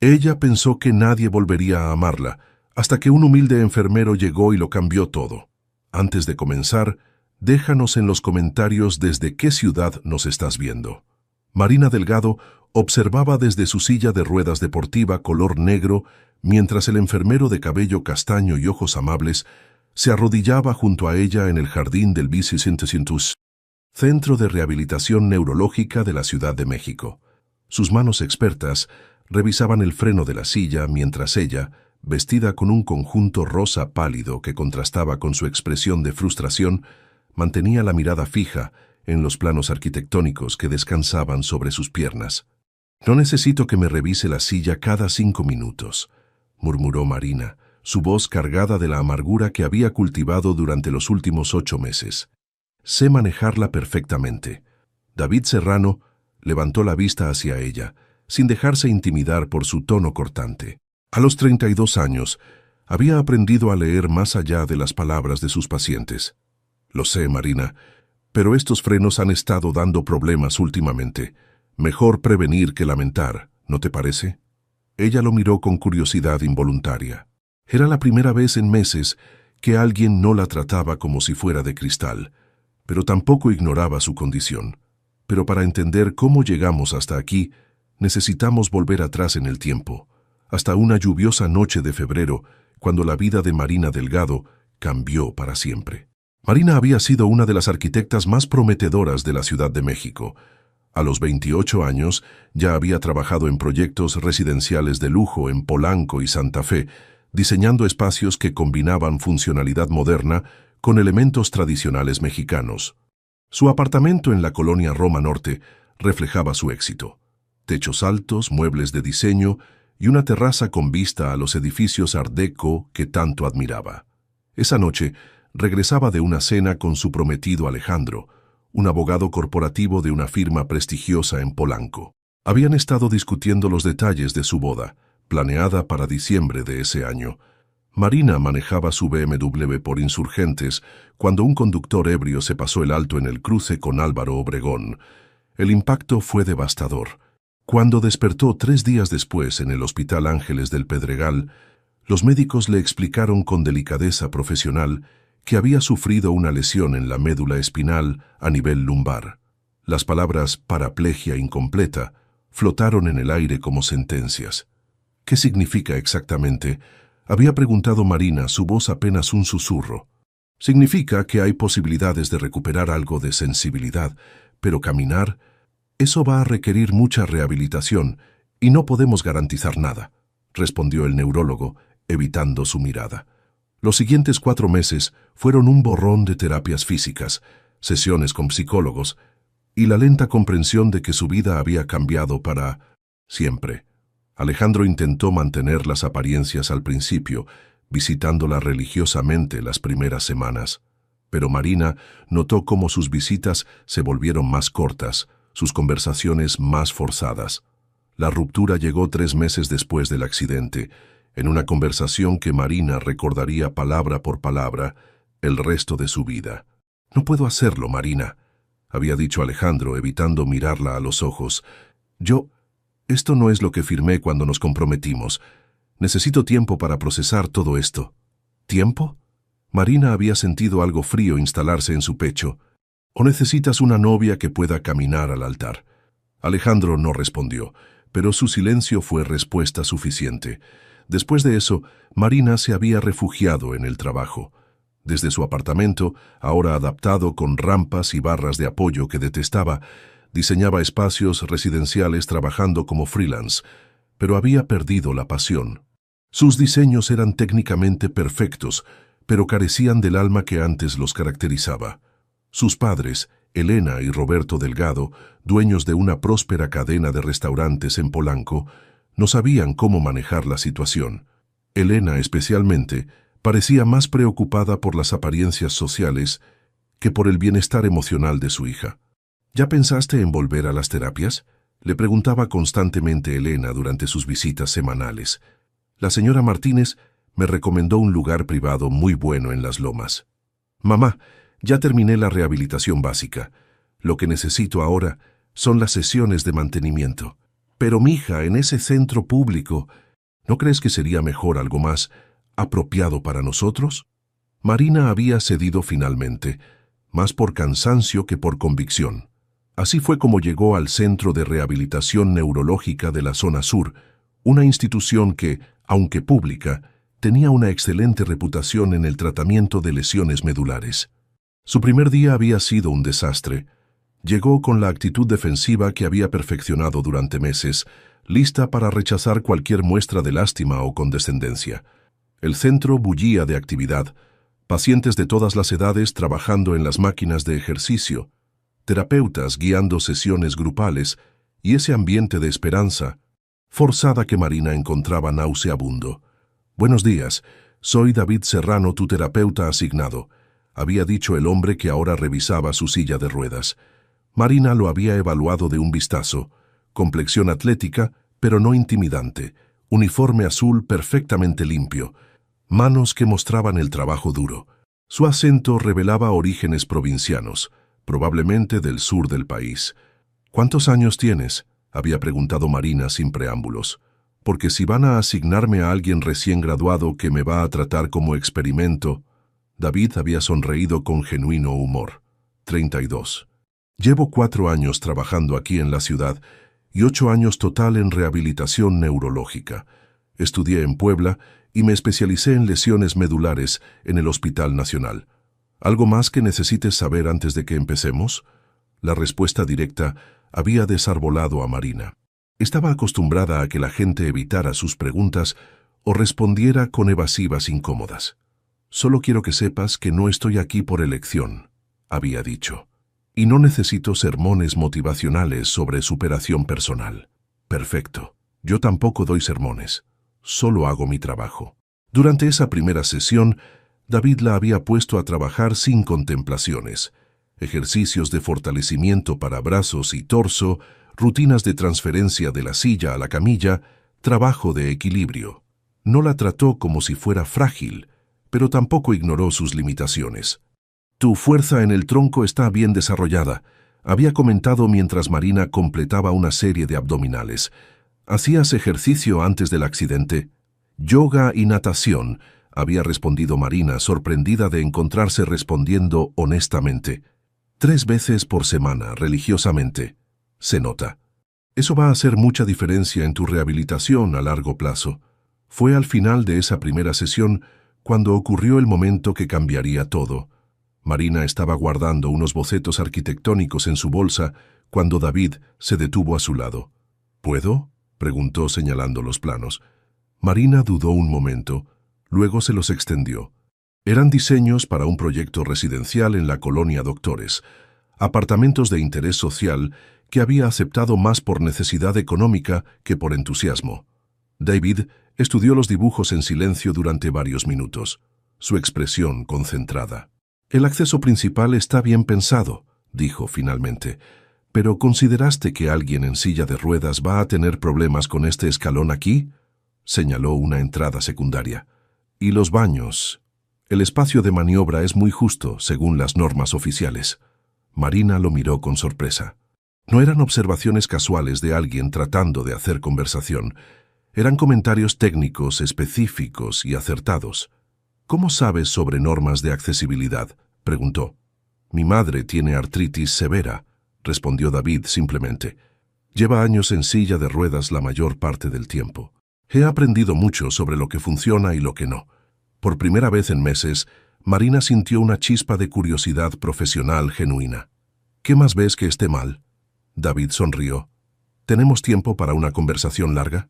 Ella pensó que nadie volvería a amarla, hasta que un humilde enfermero llegó y lo cambió todo. Antes de comenzar, déjanos en los comentarios desde qué ciudad nos estás viendo. Marina Delgado observaba desde su silla de ruedas deportiva color negro mientras el enfermero de cabello castaño y ojos amables se arrodillaba junto a ella en el jardín del Bicentenus, Centro de Rehabilitación Neurológica de la Ciudad de México. Sus manos expertas revisaban el freno de la silla mientras ella, vestida con un conjunto rosa pálido que contrastaba con su expresión de frustración, mantenía la mirada fija en los planos arquitectónicos que descansaban sobre sus piernas. «No necesito que me revise la silla cada 5 minutos», murmuró Marina, su voz cargada de la amargura que había cultivado durante los últimos 8 meses. «Sé manejarla perfectamente». David Serrano levantó la vista hacia ella, sin dejarse intimidar por su tono cortante. A los 32 años, había aprendido a leer más allá de las palabras de sus pacientes. «Lo sé, Marina, pero estos frenos han estado dando problemas últimamente. Mejor prevenir que lamentar, ¿no te parece?». Ella lo miró con curiosidad involuntaria. Era la primera vez en meses que alguien no la trataba como si fuera de cristal, pero tampoco ignoraba su condición. Pero para entender cómo llegamos hasta aquí, necesitamos volver atrás en el tiempo, hasta una lluviosa noche de febrero, cuando la vida de Marina Delgado cambió para siempre. Marina había sido una de las arquitectas más prometedoras de la Ciudad de México. A los 28 años ya había trabajado en proyectos residenciales de lujo en Polanco y Santa Fe, diseñando espacios que combinaban funcionalidad moderna con elementos tradicionales mexicanos. Su apartamento en la colonia Roma Norte reflejaba su éxito. Techos altos, muebles de diseño y una terraza con vista a los edificios Art Deco que tanto admiraba. Esa noche regresaba de una cena con su prometido Alejandro, un abogado corporativo de una firma prestigiosa en Polanco. Habían estado discutiendo los detalles de su boda, planeada para diciembre de ese año. Marina manejaba su BMW por Insurgentes cuando un conductor ebrio se pasó el alto en el cruce con Álvaro Obregón. El impacto fue devastador. Cuando despertó 3 días después en el Hospital Ángeles del Pedregal, los médicos le explicaron con delicadeza profesional que había sufrido una lesión en la médula espinal a nivel lumbar. Las palabras paraplegia incompleta flotaron en el aire como sentencias. «¿Qué significa exactamente?», había preguntado Marina, su voz apenas un susurro. «Significa que hay posibilidades de recuperar algo de sensibilidad, pero caminar, eso va a requerir mucha rehabilitación y no podemos garantizar nada», respondió el neurólogo, evitando su mirada. Los siguientes 4 meses fueron un borrón de terapias físicas, sesiones con psicólogos y la lenta comprensión de que su vida había cambiado para siempre. Alejandro intentó mantener las apariencias al principio, visitándola religiosamente las primeras semanas. Pero Marina notó cómo sus visitas se volvieron más cortas, sus conversaciones más forzadas. La ruptura llegó 3 meses después del accidente, en una conversación que Marina recordaría palabra por palabra el resto de su vida. «No puedo hacerlo, Marina», había dicho Alejandro, evitando mirarla a los ojos. Esto no es lo que firmé cuando nos comprometimos. Necesito tiempo para procesar todo esto». «¿Tiempo?». Marina había sentido algo frío instalarse en su pecho. «¿O necesitas una novia que pueda caminar al altar?». Alejandro no respondió, pero su silencio fue respuesta suficiente. Después de eso, Marina se había refugiado en el trabajo. Desde su apartamento, ahora adaptado con rampas y barras de apoyo que detestaba, diseñaba espacios residenciales trabajando como freelance, pero había perdido la pasión. Sus diseños eran técnicamente perfectos, pero carecían del alma que antes los caracterizaba. Sus padres, Elena y Roberto Delgado, dueños de una próspera cadena de restaurantes en Polanco, no sabían cómo manejar la situación. Elena, especialmente, parecía más preocupada por las apariencias sociales que por el bienestar emocional de su hija. «¿Ya pensaste en volver a las terapias?», le preguntaba constantemente Elena durante sus visitas semanales. «La señora Martínez me recomendó un lugar privado muy bueno en Las Lomas». «Mamá, ya terminé la rehabilitación básica. Lo que necesito ahora son las sesiones de mantenimiento». Pero mija, en ese centro público, ¿no crees que sería mejor algo más apropiado para nosotros? Marina había cedido finalmente, más por cansancio que por convicción. Así fue como llegó al Centro de Rehabilitación Neurológica de la Zona Sur, una institución que, aunque pública, tenía una excelente reputación en el tratamiento de lesiones medulares. Su primer día había sido un desastre. Llegó con la actitud defensiva que había perfeccionado durante meses, lista para rechazar cualquier muestra de lástima o condescendencia. El centro bullía de actividad, pacientes de todas las edades trabajando en las máquinas de ejercicio, terapeutas guiando sesiones grupales y ese ambiente de esperanza forzada que Marina encontraba nauseabundo. «Buenos días, soy David Serrano, tu terapeuta asignado», había dicho el hombre que ahora revisaba su silla de ruedas. Marina lo había evaluado de un vistazo. Complexión atlética, pero no intimidante, uniforme azul perfectamente limpio, manos que mostraban el trabajo duro. Su acento revelaba orígenes provincianos, probablemente del sur del país. «¿Cuántos años tienes?», había preguntado Marina sin preámbulos. «Porque si van a asignarme a alguien recién graduado que me va a tratar como experimento». David había sonreído con genuino humor. 32. «Llevo 4 años trabajando aquí en la ciudad y 8 años total en rehabilitación neurológica. Estudié en Puebla y me especialicé en lesiones medulares en el Hospital Nacional. ¿Algo más que necesites saber antes de que empecemos?». La respuesta directa había desarbolado a Marina. Estaba acostumbrada a que la gente evitara sus preguntas o respondiera con evasivas incómodas. «Solo quiero que sepas que no estoy aquí por elección», había dicho. «Y no necesito sermones motivacionales sobre superación personal». «Perfecto. Yo tampoco doy sermones. Solo hago mi trabajo». Durante esa primera sesión, David la había puesto a trabajar sin contemplaciones. Ejercicios de fortalecimiento para brazos y torso, rutinas de transferencia de la silla a la camilla, trabajo de equilibrio. No la trató como si fuera frágil, pero tampoco ignoró sus limitaciones. «Tu fuerza en el tronco está bien desarrollada», había comentado mientras Marina completaba una serie de abdominales. «¿Hacías ejercicio antes del accidente?». «Yoga y natación», había respondido Marina, sorprendida de encontrarse respondiendo honestamente. 3 veces por semana, religiosamente. Se nota. Eso va a hacer mucha diferencia en tu rehabilitación a largo plazo. Fue al final de esa primera sesión cuando ocurrió el momento que cambiaría todo. Marina estaba guardando unos bocetos arquitectónicos en su bolsa cuando David se detuvo a su lado. «¿Puedo?», preguntó señalando los planos. Marina dudó un momento, luego se los extendió. Eran diseños para un proyecto residencial en la colonia Doctores, apartamentos de interés social que había aceptado más por necesidad económica que por entusiasmo. David estudió los dibujos en silencio durante varios minutos, su expresión concentrada. «El acceso principal está bien pensado», dijo finalmente, «pero ¿consideraste que alguien en silla de ruedas va a tener problemas con este escalón aquí?», señaló una entrada secundaria. «Y los baños. El espacio de maniobra es muy justo, según las normas oficiales». Marina lo miró con sorpresa. No eran observaciones casuales de alguien tratando de hacer conversación. Eran comentarios técnicos, específicos y acertados. «¿Cómo sabes sobre normas de accesibilidad?», preguntó. «Mi madre tiene artritis severa», respondió David simplemente. «Lleva años en silla de ruedas la mayor parte del tiempo. He aprendido mucho sobre lo que funciona y lo que no». Por primera vez en meses, Marina sintió una chispa de curiosidad profesional genuina. «¿Qué más ves que esté mal?». David sonrió. «¿Tenemos tiempo para una conversación larga?».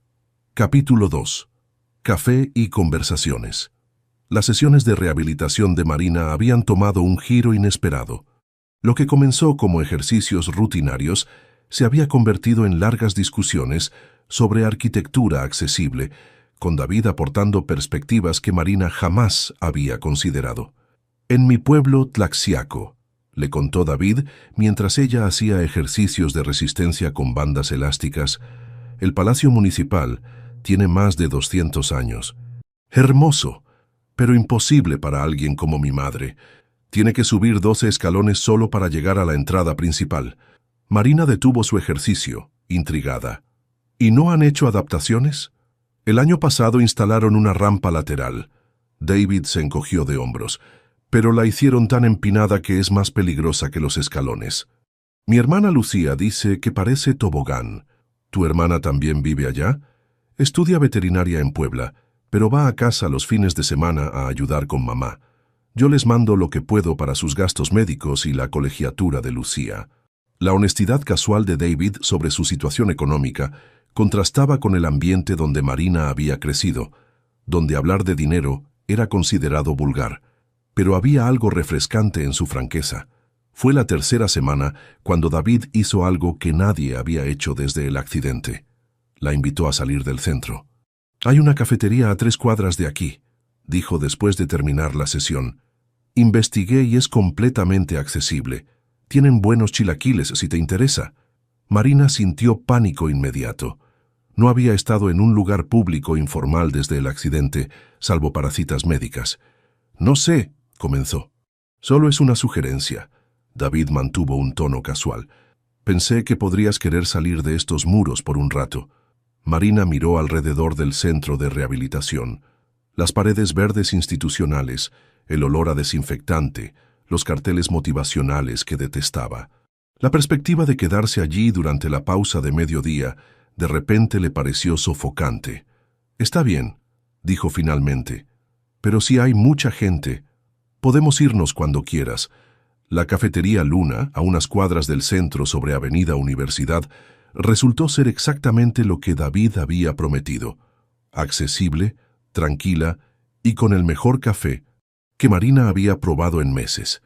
Capítulo 2. Café y conversaciones. Las sesiones de rehabilitación de Marina habían tomado un giro inesperado. Lo que comenzó como ejercicios rutinarios se había convertido en largas discusiones sobre arquitectura accesible, con David aportando perspectivas que Marina jamás había considerado. «En mi pueblo Tlaxiaco», le contó David mientras ella hacía ejercicios de resistencia con bandas elásticas, «el Palacio Municipal tiene más de 200 años. Hermoso, pero imposible para alguien como mi madre. Tiene que subir 12 escalones solo para llegar a la entrada principal». Marina detuvo su ejercicio, intrigada. ¿Y no han hecho adaptaciones? El año pasado instalaron una rampa lateral. David se encogió de hombros, pero la hicieron tan empinada que es más peligrosa que los escalones. Mi hermana Lucía dice que parece tobogán. ¿Tu hermana también vive allá? Estudia veterinaria en Puebla, pero va a casa los fines de semana a ayudar con mamá. Yo les mando lo que puedo para sus gastos médicos y la colegiatura de Lucía. La honestidad casual de David sobre su situación económica contrastaba con el ambiente donde Marina había crecido, donde hablar de dinero era considerado vulgar. Pero había algo refrescante en su franqueza. Fue la tercera semana cuando David hizo algo que nadie había hecho desde el accidente. La invitó a salir del centro. «Hay una cafetería a 3 cuadras de aquí», dijo después de terminar la sesión. «Investigué y es completamente accesible. Tienen buenos chilaquiles si te interesa». Marina sintió pánico inmediato. No había estado en un lugar público informal desde el accidente, salvo para citas médicas. «No sé», comenzó. «Solo es una sugerencia». David mantuvo un tono casual. «Pensé que podrías querer salir de estos muros por un rato». Marina miró alrededor del centro de rehabilitación. Las paredes verdes institucionales, el olor a desinfectante, los carteles motivacionales que detestaba. La perspectiva de quedarse allí durante la pausa de mediodía de repente le pareció sofocante. «Está bien», dijo finalmente, «pero si hay mucha gente, podemos irnos cuando quieras». La cafetería Luna, a unas cuadras del centro sobre Avenida Universidad, resultó ser exactamente lo que David había prometido. Accesible, tranquila y con el mejor café que Marina había probado en meses.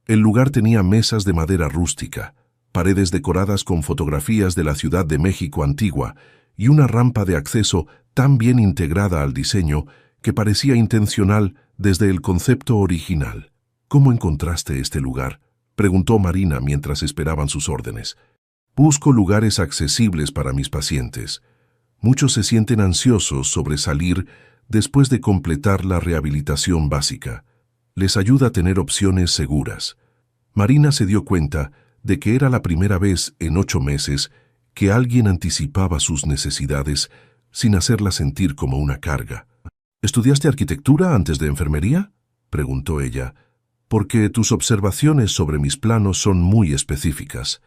El lugar tenía mesas de madera rústica, paredes decoradas con fotografías de la Ciudad de México antigua y una rampa de acceso tan bien integrada al diseño que parecía intencional desde el concepto original. «¿Cómo encontraste este lugar?», preguntó Marina mientras esperaban sus órdenes. «Busco lugares accesibles para mis pacientes. Muchos se sienten ansiosos sobre salir después de completar la rehabilitación básica. Les ayuda a tener opciones seguras». Marina se dio cuenta de que era la primera vez en 8 meses que alguien anticipaba sus necesidades sin hacerla sentir como una carga. «¿Estudiaste arquitectura antes de enfermería?», preguntó ella. «Porque tus observaciones sobre mis planos son muy específicas».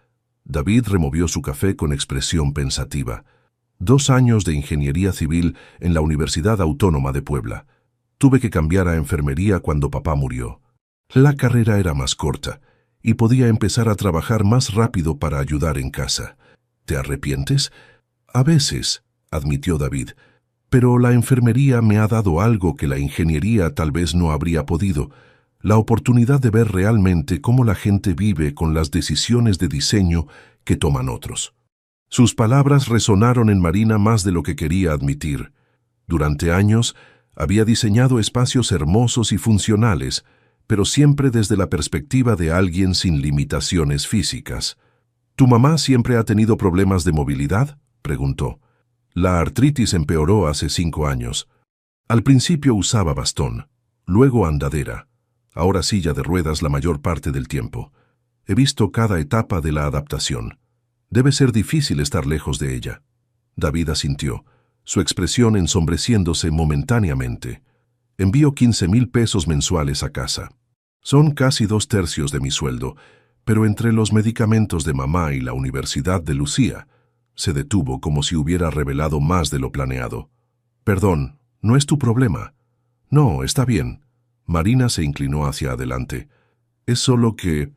David removió su café con expresión pensativa. 2 años de ingeniería civil en la Universidad Autónoma de Puebla. Tuve que cambiar a enfermería cuando papá murió. La carrera era más corta y podía empezar a trabajar más rápido para ayudar en casa. ¿Te arrepientes? A veces, admitió David, pero la enfermería me ha dado algo que la ingeniería tal vez no habría podido. La oportunidad de ver realmente cómo la gente vive con las decisiones de diseño que toman otros. Sus palabras resonaron en Marina más de lo que quería admitir. Durante años, había diseñado espacios hermosos y funcionales, pero siempre desde la perspectiva de alguien sin limitaciones físicas. ¿Tu mamá siempre ha tenido problemas de movilidad?, preguntó. La artritis empeoró hace 5 años. Al principio usaba bastón, luego andadera. Ahora silla de ruedas la mayor parte del tiempo. He visto cada etapa de la adaptación. Debe ser difícil estar lejos de ella». David asintió, su expresión ensombreciéndose momentáneamente. «Envío 15,000 pesos mensuales a casa. Son casi 2/3 de mi sueldo, pero entre los medicamentos de mamá y la universidad de Lucía». Se detuvo como si hubiera revelado más de lo planeado. «Perdón, no es tu problema». «No, está bien». Marina se inclinó hacia adelante. «Es solo que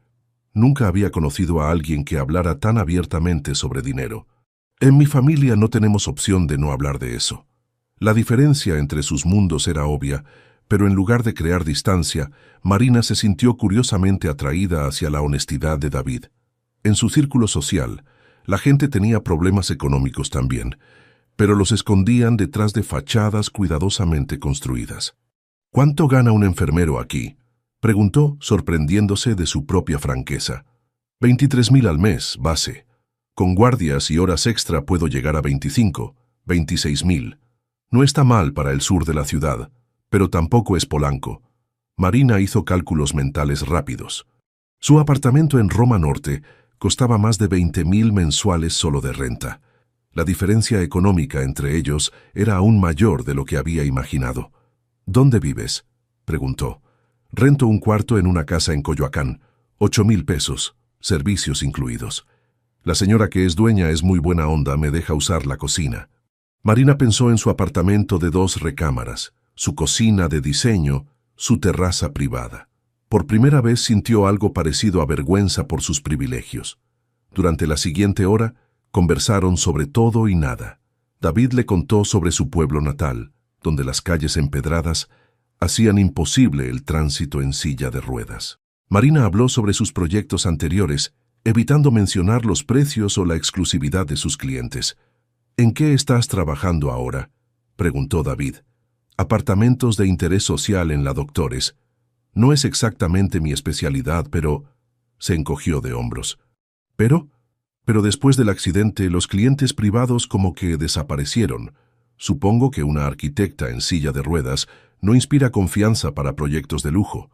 nunca había conocido a alguien que hablara tan abiertamente sobre dinero. En mi familia no tenemos opción de no hablar de eso». La diferencia entre sus mundos era obvia, pero en lugar de crear distancia, Marina se sintió curiosamente atraída hacia la honestidad de David. En su círculo social, la gente tenía problemas económicos también, pero los escondían detrás de fachadas cuidadosamente construidas. «¿Cuánto gana un enfermero aquí?», preguntó, sorprendiéndose de su propia franqueza. 23,000 al mes, base. Con guardias y horas extra puedo llegar a 25, 26,000. No está mal para el sur de la ciudad, pero tampoco es Polanco». Marina hizo cálculos mentales rápidos. Su apartamento en Roma Norte costaba más de 20,000 mensuales solo de renta. La diferencia económica entre ellos era aún mayor de lo que había imaginado. ¿Dónde vives?, preguntó. Rento un cuarto en una casa en Coyoacán, 8,000 pesos, servicios incluidos. La señora que es dueña es muy buena onda, me deja usar la cocina. Marina pensó en su apartamento de 2 recámaras, su cocina de diseño, su terraza privada. Por primera vez sintió algo parecido a vergüenza por sus privilegios. Durante la siguiente hora, conversaron sobre todo y nada. David le contó sobre su pueblo natal, donde las calles empedradas hacían imposible el tránsito en silla de ruedas. Marina habló sobre sus proyectos anteriores, evitando mencionar los precios o la exclusividad de sus clientes. ¿En qué estás trabajando ahora?, preguntó David. Apartamentos de interés social en la Doctores. No es exactamente mi especialidad, pero... Se encogió de hombros. ¿Pero? Pero después del accidente, los clientes privados como que desaparecieron. Supongo que una arquitecta en silla de ruedas no inspira confianza para proyectos de lujo.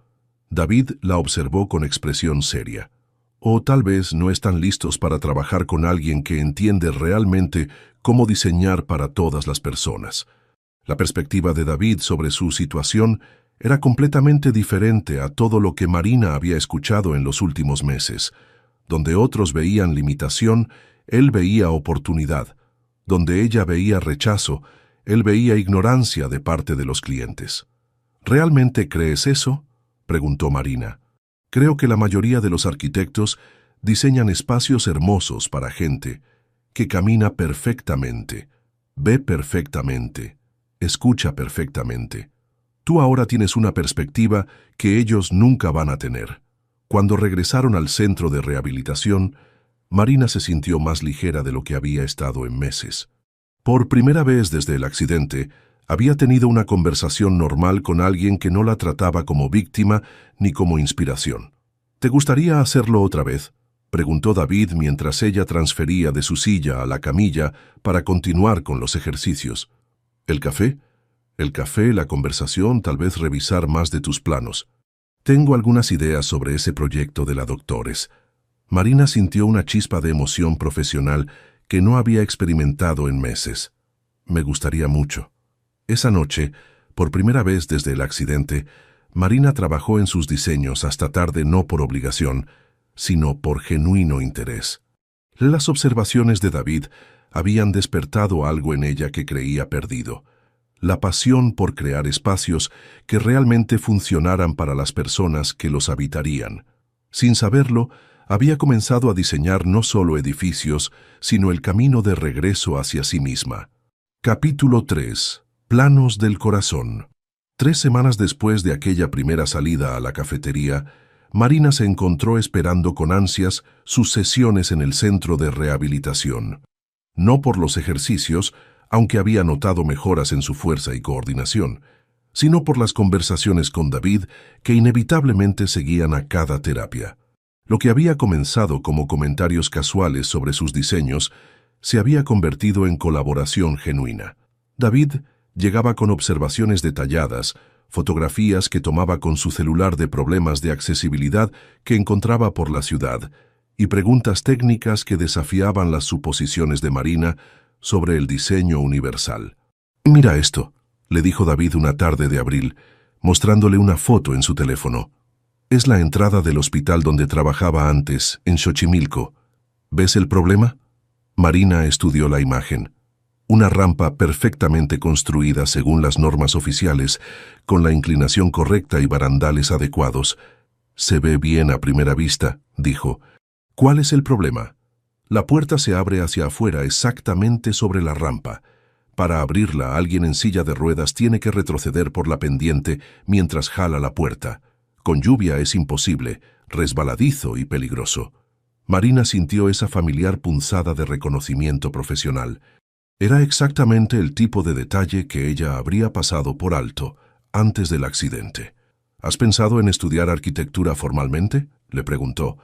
David la observó con expresión seria. O tal vez no están listos para trabajar con alguien que entiende realmente cómo diseñar para todas las personas. La perspectiva de David sobre su situación era completamente diferente a todo lo que Marina había escuchado en los últimos meses. Donde otros veían limitación, él veía oportunidad. Donde ella veía rechazo, él veía ignorancia de parte de los clientes. ¿Realmente crees eso?, preguntó Marina. Creo que la mayoría de los arquitectos diseñan espacios hermosos para gente que camina perfectamente, ve perfectamente, escucha perfectamente. Tú ahora tienes una perspectiva que ellos nunca van a tener. Cuando regresaron al centro de rehabilitación, Marina se sintió más ligera de lo que había estado en meses. Por primera vez desde el accidente, había tenido una conversación normal con alguien que no la trataba como víctima ni como inspiración. ¿Te gustaría hacerlo otra vez?, preguntó David mientras ella transfería de su silla a la camilla para continuar con los ejercicios. ¿El café? El café, la conversación, tal vez revisar más de tus planos. Tengo algunas ideas sobre ese proyecto de la Doctores. Marina sintió una chispa de emoción profesional que no había experimentado en meses. Me gustaría mucho. Esa noche, por primera vez desde el accidente, Marina trabajó en sus diseños hasta tarde no por obligación, sino por genuino interés. Las observaciones de David habían despertado algo en ella que creía perdido. La pasión por crear espacios que realmente funcionaran para las personas que los habitarían. Sin saberlo, había comenzado a diseñar no solo edificios, sino el camino de regreso hacia sí misma. Capítulo 3. Planos del corazón. 3 semanas después de aquella primera salida a la cafetería, Marina se encontró esperando con ansias sus sesiones en el centro de rehabilitación. No por los ejercicios, aunque había notado mejoras en su fuerza y coordinación, sino por las conversaciones con David que inevitablemente seguían a cada terapia. Lo que había comenzado como comentarios casuales sobre sus diseños se había convertido en colaboración genuina. David llegaba con observaciones detalladas, fotografías que tomaba con su celular de problemas de accesibilidad que encontraba por la ciudad, y preguntas técnicas que desafiaban las suposiciones de Marina sobre el diseño universal. «Mira esto», le dijo David una tarde de abril, mostrándole una foto en su teléfono. «Es la entrada del hospital donde trabajaba antes, en Xochimilco. ¿Ves el problema?». Marina estudió la imagen. Una rampa perfectamente construida según las normas oficiales, con la inclinación correcta y barandales adecuados. «Se ve bien a primera vista», dijo. «¿Cuál es el problema?». La puerta se abre hacia afuera exactamente sobre la rampa. Para abrirla, alguien en silla de ruedas tiene que retroceder por la pendiente mientras jala la puerta. Con lluvia es imposible, resbaladizo y peligroso. Marina sintió esa familiar punzada de reconocimiento profesional. Era exactamente el tipo de detalle que ella habría pasado por alto antes del accidente. «¿Has pensado en estudiar arquitectura formalmente?», le preguntó.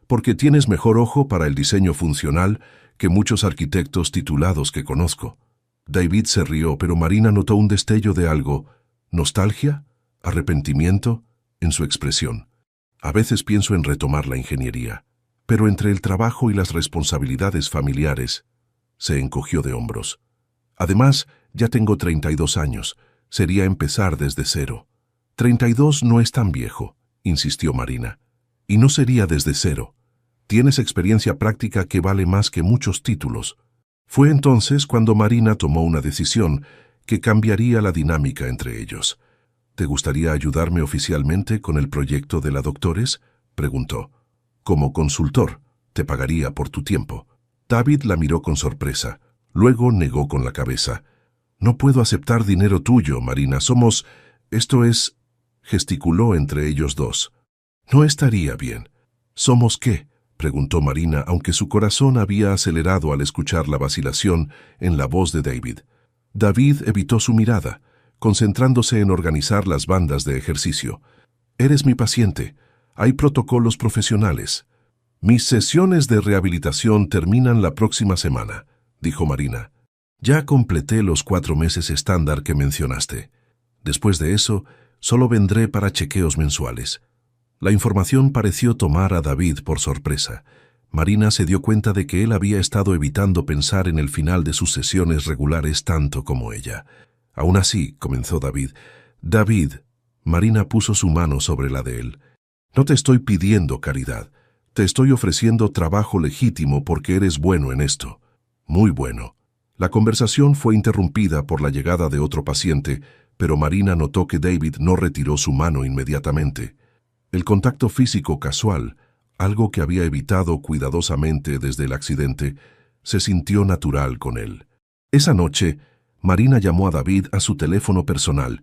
«Porque tienes mejor ojo para el diseño funcional que muchos arquitectos titulados que conozco». David se rió, pero Marina notó un destello de algo, nostalgia, arrepentimiento, en su expresión. «A veces pienso en retomar la ingeniería, pero entre el trabajo y las responsabilidades familiares...». Se encogió de hombros. Además, ya tengo 32 años. Sería empezar desde cero. 32 no es tan viejo, insistió Marina. Y no sería desde cero. Tienes experiencia práctica que vale más que muchos títulos. Fue entonces cuando Marina tomó una decisión que cambiaría la dinámica entre ellos. ¿Te gustaría ayudarme oficialmente con el proyecto de la Doctores?, preguntó. Como consultor, te pagaría por tu tiempo. David la miró con sorpresa. Luego negó con la cabeza. No puedo aceptar dinero tuyo, Marina. Esto es... gesticuló entre ellos dos. No estaría bien. ¿Somos qué?, preguntó Marina, aunque su corazón había acelerado al escuchar la vacilación en la voz de David. David evitó su mirada, concentrándose en organizar las bandas de ejercicio. Eres mi paciente. Hay protocolos profesionales. Mis sesiones de rehabilitación terminan la próxima semana, dijo Marina. Ya completé los 4 meses estándar que mencionaste. Después de eso, solo vendré para chequeos mensuales. La información pareció tomar a David por sorpresa. Marina se dio cuenta de que él había estado evitando pensar en el final de sus sesiones regulares tanto como ella. Aún así, comenzó David. David, Marina puso su mano sobre la de él. No te estoy pidiendo caridad. Te estoy ofreciendo trabajo legítimo porque eres bueno en esto. Muy bueno. La conversación fue interrumpida por la llegada de otro paciente, pero Marina notó que David no retiró su mano inmediatamente. El contacto físico casual, algo que había evitado cuidadosamente desde el accidente, se sintió natural con él. Esa noche, Marina llamó a David a su teléfono personal,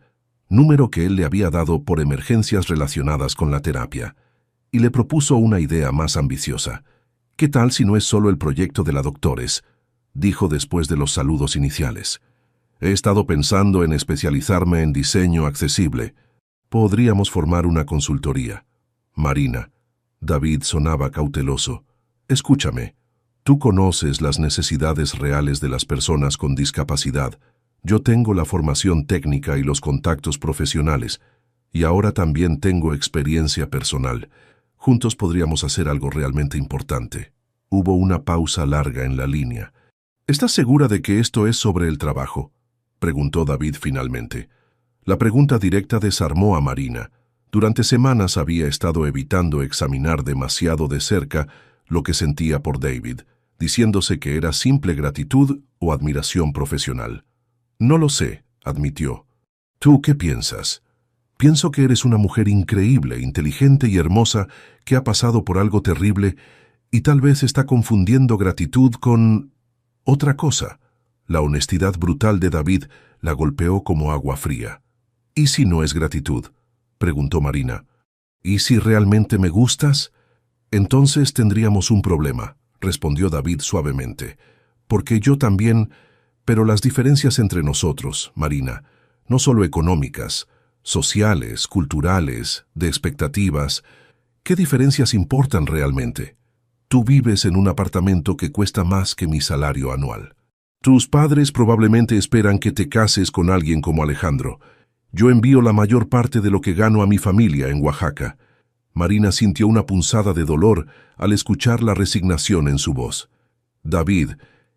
número que él le había dado por emergencias relacionadas con la terapia, y le propuso una idea más ambiciosa. ¿Qué tal si no es solo el proyecto de la Doctores?, dijo después de los saludos iniciales. He estado pensando en especializarme en diseño accesible. Podríamos formar una consultoría. Marina. David sonaba cauteloso. Escúchame. Tú conoces las necesidades reales de las personas con discapacidad. Yo tengo la formación técnica y los contactos profesionales. Y ahora también tengo experiencia personal. Juntos podríamos hacer algo realmente importante. Hubo una pausa larga en la línea. ¿Estás segura de que esto es sobre el trabajo?, preguntó David finalmente. La pregunta directa desarmó a Marina. Durante semanas había estado evitando examinar demasiado de cerca lo que sentía por David, diciéndose que era simple gratitud o admiración profesional. No lo sé, admitió. ¿Tú qué piensas? Pienso que eres una mujer increíble, inteligente y hermosa que ha pasado por algo terrible y tal vez está confundiendo gratitud con otra cosa. La honestidad brutal de David la golpeó como agua fría. ¿Y si no es gratitud?, preguntó Marina. ¿Y si realmente me gustas? Entonces tendríamos un problema, respondió David suavemente. Porque yo también, pero las diferencias entre nosotros, Marina, no solo económicas, sociales, culturales, de expectativas, ¿qué diferencias importan realmente? Tú vives en un apartamento que cuesta más que mi salario anual. Tus padres probablemente esperan que te cases con alguien como Alejandro. Yo envío la mayor parte de lo que gano a mi familia en Oaxaca. Marina sintió una punzada de dolor al escuchar la resignación en su voz. David,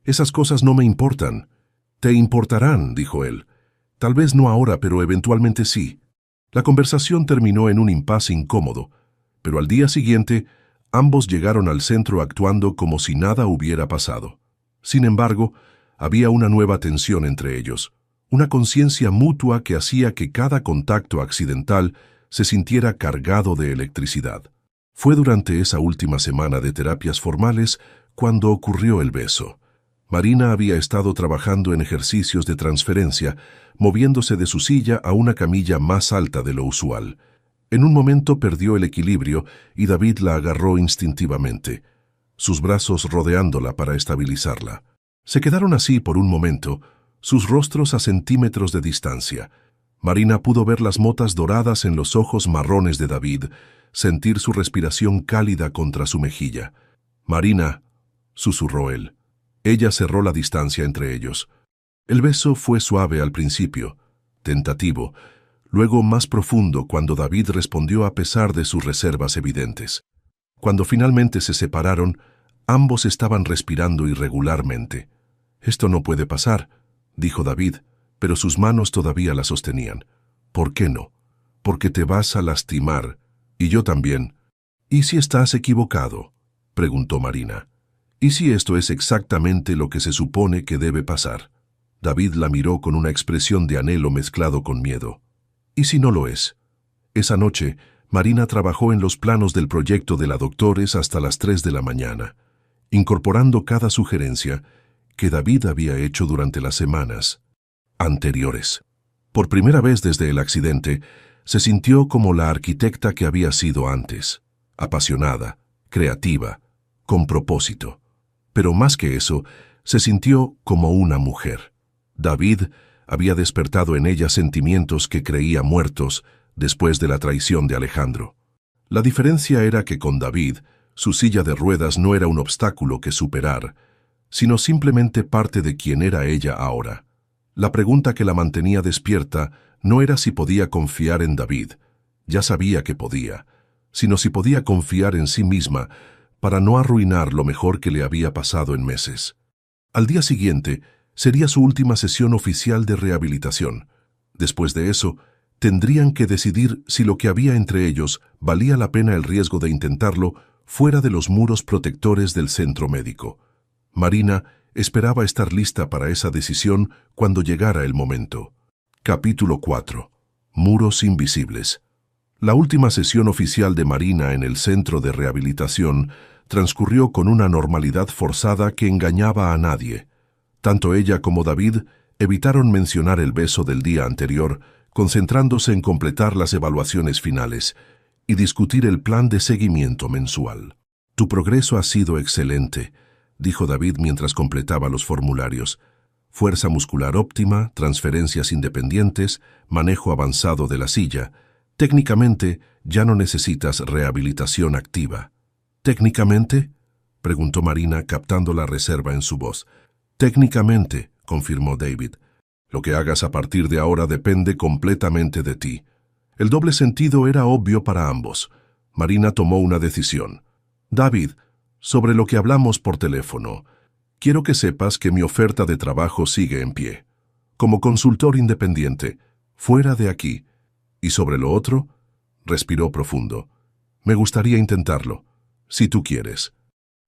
esas cosas no me importan. Te importarán, dijo él. Tal vez no ahora, pero eventualmente sí. La conversación terminó en un impasse incómodo, pero al día siguiente, ambos llegaron al centro actuando como si nada hubiera pasado. Sin embargo, había una nueva tensión entre ellos, una conciencia mutua que hacía que cada contacto accidental se sintiera cargado de electricidad. Fue durante esa última semana de terapias formales cuando ocurrió el beso. Marina había estado trabajando en ejercicios de transferencia, moviéndose de su silla a una camilla más alta de lo usual. En un momento perdió el equilibrio y David la agarró instintivamente, sus brazos rodeándola para estabilizarla. Se quedaron así por un momento, sus rostros a centímetros de distancia. Marina pudo ver las motas doradas en los ojos marrones de David, sentir su respiración cálida contra su mejilla. «Marina», susurró él. Ella cerró la distancia entre ellos. El beso fue suave al principio, tentativo, luego más profundo cuando David respondió a pesar de sus reservas evidentes. Cuando finalmente se separaron, ambos estaban respirando irregularmente. Esto no puede pasar, dijo David, pero sus manos todavía la sostenían. ¿Por qué no? Porque te vas a lastimar, y yo también. ¿Y si estás equivocado?, preguntó Marina. ¿Y si esto es exactamente lo que se supone que debe pasar? David la miró con una expresión de anhelo mezclado con miedo. ¿Y si no lo es? Esa noche, Marina trabajó en los planos del proyecto de la Doctores hasta las 3 de la mañana, incorporando cada sugerencia que David había hecho durante las semanas anteriores. Por primera vez desde el accidente, se sintió como la arquitecta que había sido antes, apasionada, creativa, con propósito. Pero más que eso, se sintió como una mujer. David había despertado en ella sentimientos que creía muertos después de la traición de Alejandro. La diferencia era que con David, su silla de ruedas no era un obstáculo que superar, sino simplemente parte de quien era ella ahora. La pregunta que la mantenía despierta no era si podía confiar en David, ya sabía que podía, sino si podía confiar en sí misma para no arruinar lo mejor que le había pasado en meses. Al día siguiente sería su última sesión oficial de rehabilitación. Después de eso, tendrían que decidir si lo que había entre ellos valía la pena el riesgo de intentarlo fuera de los muros protectores del centro médico. Marina esperaba estar lista para esa decisión cuando llegara el momento. Capítulo 4. Muros invisibles. La última sesión oficial de Marina en el centro de rehabilitación transcurrió con una normalidad forzada que engañaba a nadie. Tanto ella como David evitaron mencionar el beso del día anterior, concentrándose en completar las evaluaciones finales y discutir el plan de seguimiento mensual. «Tu progreso ha sido excelente», dijo David mientras completaba los formularios. «Fuerza muscular óptima, transferencias independientes, manejo avanzado de la silla. Técnicamente, ya no necesitas rehabilitación activa». «¿Técnicamente?», preguntó Marina, captando la reserva en su voz. «Técnicamente», confirmó David. «Lo que hagas a partir de ahora depende completamente de ti». El doble sentido era obvio para ambos. Marina tomó una decisión. «David, sobre lo que hablamos por teléfono, quiero que sepas que mi oferta de trabajo sigue en pie. Como consultor independiente, fuera de aquí. Y sobre lo otro», respiró profundo, «me gustaría intentarlo, si tú quieres».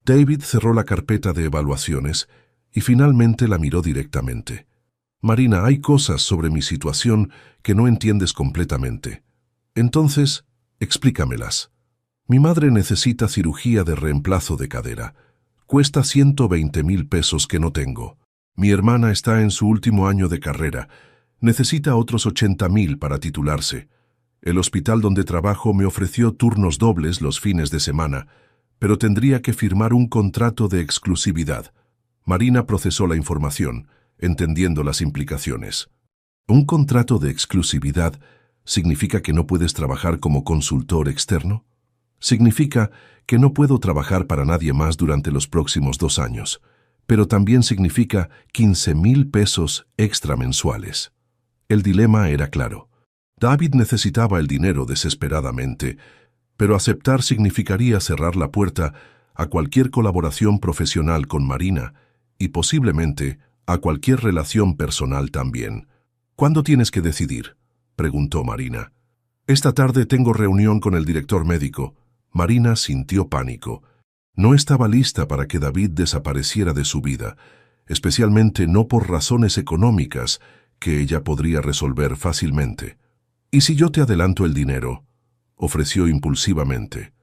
David cerró la carpeta de evaluaciones y finalmente la miró directamente. «Marina, hay cosas sobre mi situación que no entiendes completamente. Entonces, explícamelas. Mi madre necesita cirugía de reemplazo de cadera. Cuesta 120,000 pesos que no tengo. Mi hermana está en su último año de carrera. Necesita otros 80,000 para titularse. El hospital donde trabajo me ofreció turnos dobles los fines de semana, pero tendría que firmar un contrato de exclusividad». Marina procesó la información, entendiendo las implicaciones. ¿Un contrato de exclusividad significa que no puedes trabajar como consultor externo? Significa que no puedo trabajar para nadie más durante los próximos 2 años, pero también significa 15,000 pesos extra mensuales. El dilema era claro. David necesitaba el dinero desesperadamente, pero aceptar significaría cerrar la puerta a cualquier colaboración profesional con Marina y posiblemente a cualquier relación personal también. «¿Cuándo tienes que decidir?», preguntó Marina. «Esta tarde tengo reunión con el director médico». Marina sintió pánico. No estaba lista para que David desapareciera de su vida, especialmente no por razones económicas que ella podría resolver fácilmente. «¿Y si yo te adelanto el dinero?», ofreció impulsivamente.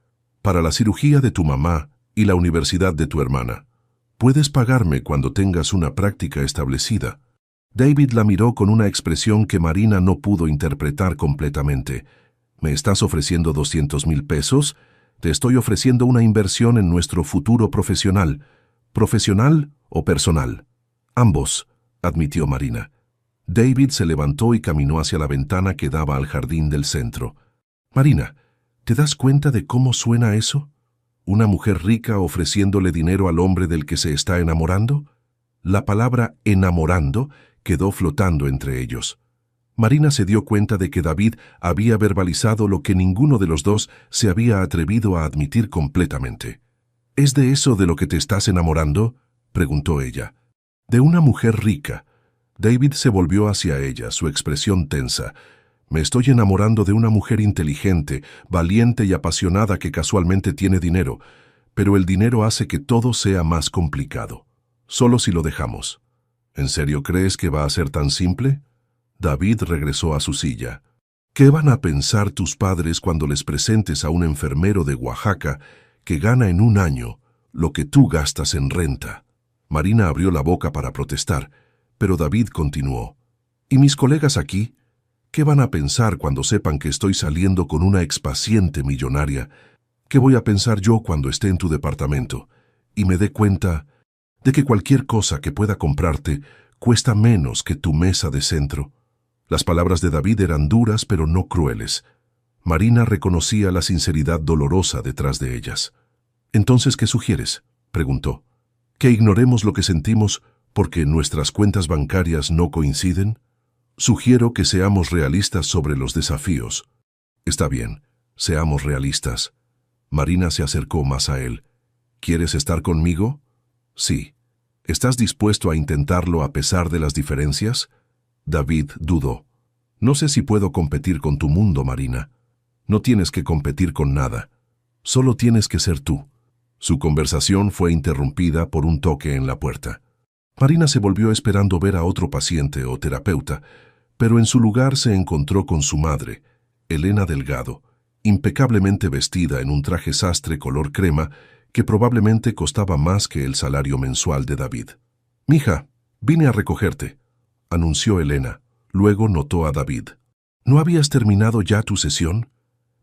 «Para la cirugía de tu mamá y la universidad de tu hermana. Puedes pagarme cuando tengas una práctica establecida». David la miró con una expresión que Marina no pudo interpretar completamente. «¿Me estás ofreciendo 200,000 pesos? Te estoy ofreciendo una inversión en nuestro futuro profesional. ¿Profesional o personal?». «Ambos», admitió Marina. David se levantó y caminó hacia la ventana que daba al jardín del centro. «Marina, ¿te das cuenta de cómo suena eso? ¿Una mujer rica ofreciéndole dinero al hombre del que se está enamorando?». La palabra enamorando quedó flotando entre ellos. Marina se dio cuenta de que David había verbalizado lo que ninguno de los dos se había atrevido a admitir completamente. «¿Es de eso de lo que te estás enamorando?», preguntó ella. De una mujer rica. David se volvió hacia ella, su expresión tensa. Me estoy enamorando de una mujer inteligente, valiente y apasionada que casualmente tiene dinero, pero el dinero hace que todo sea más complicado. Solo si lo dejamos. ¿En serio crees que va a ser tan simple? David regresó a su silla. ¿Qué van a pensar tus padres cuando les presentes a un enfermero de Oaxaca que gana en un año lo que tú gastas en renta? Marina abrió la boca para protestar, pero David continuó. ¿Y mis colegas aquí? ¿Qué van a pensar cuando sepan que estoy saliendo con una expaciente millonaria? ¿Qué voy a pensar yo cuando esté en tu departamento y me dé cuenta de que cualquier cosa que pueda comprarte cuesta menos que tu mesa de centro? Las palabras de David eran duras pero no crueles. Marina reconocía la sinceridad dolorosa detrás de ellas. «¿Entonces qué sugieres?», preguntó. «¿Que ignoremos lo que sentimos porque nuestras cuentas bancarias no coinciden? Sugiero que seamos realistas sobre los desafíos». «Está bien, seamos realistas». Marina se acercó más a él. «¿Quieres estar conmigo?». «Sí». «¿Estás dispuesto a intentarlo a pesar de las diferencias?». David dudó. «No sé si puedo competir con tu mundo, Marina». «No tienes que competir con nada. Solo tienes que ser tú». Su conversación fue interrumpida por un toque en la puerta. Marina se volvió esperando ver a otro paciente o terapeuta, pero en su lugar se encontró con su madre, Elena Delgado, impecablemente vestida en un traje sastre color crema que probablemente costaba más que el salario mensual de David. «Mija, vine a recogerte», anunció Elena. Luego notó a David. «¿No habías terminado ya tu sesión?».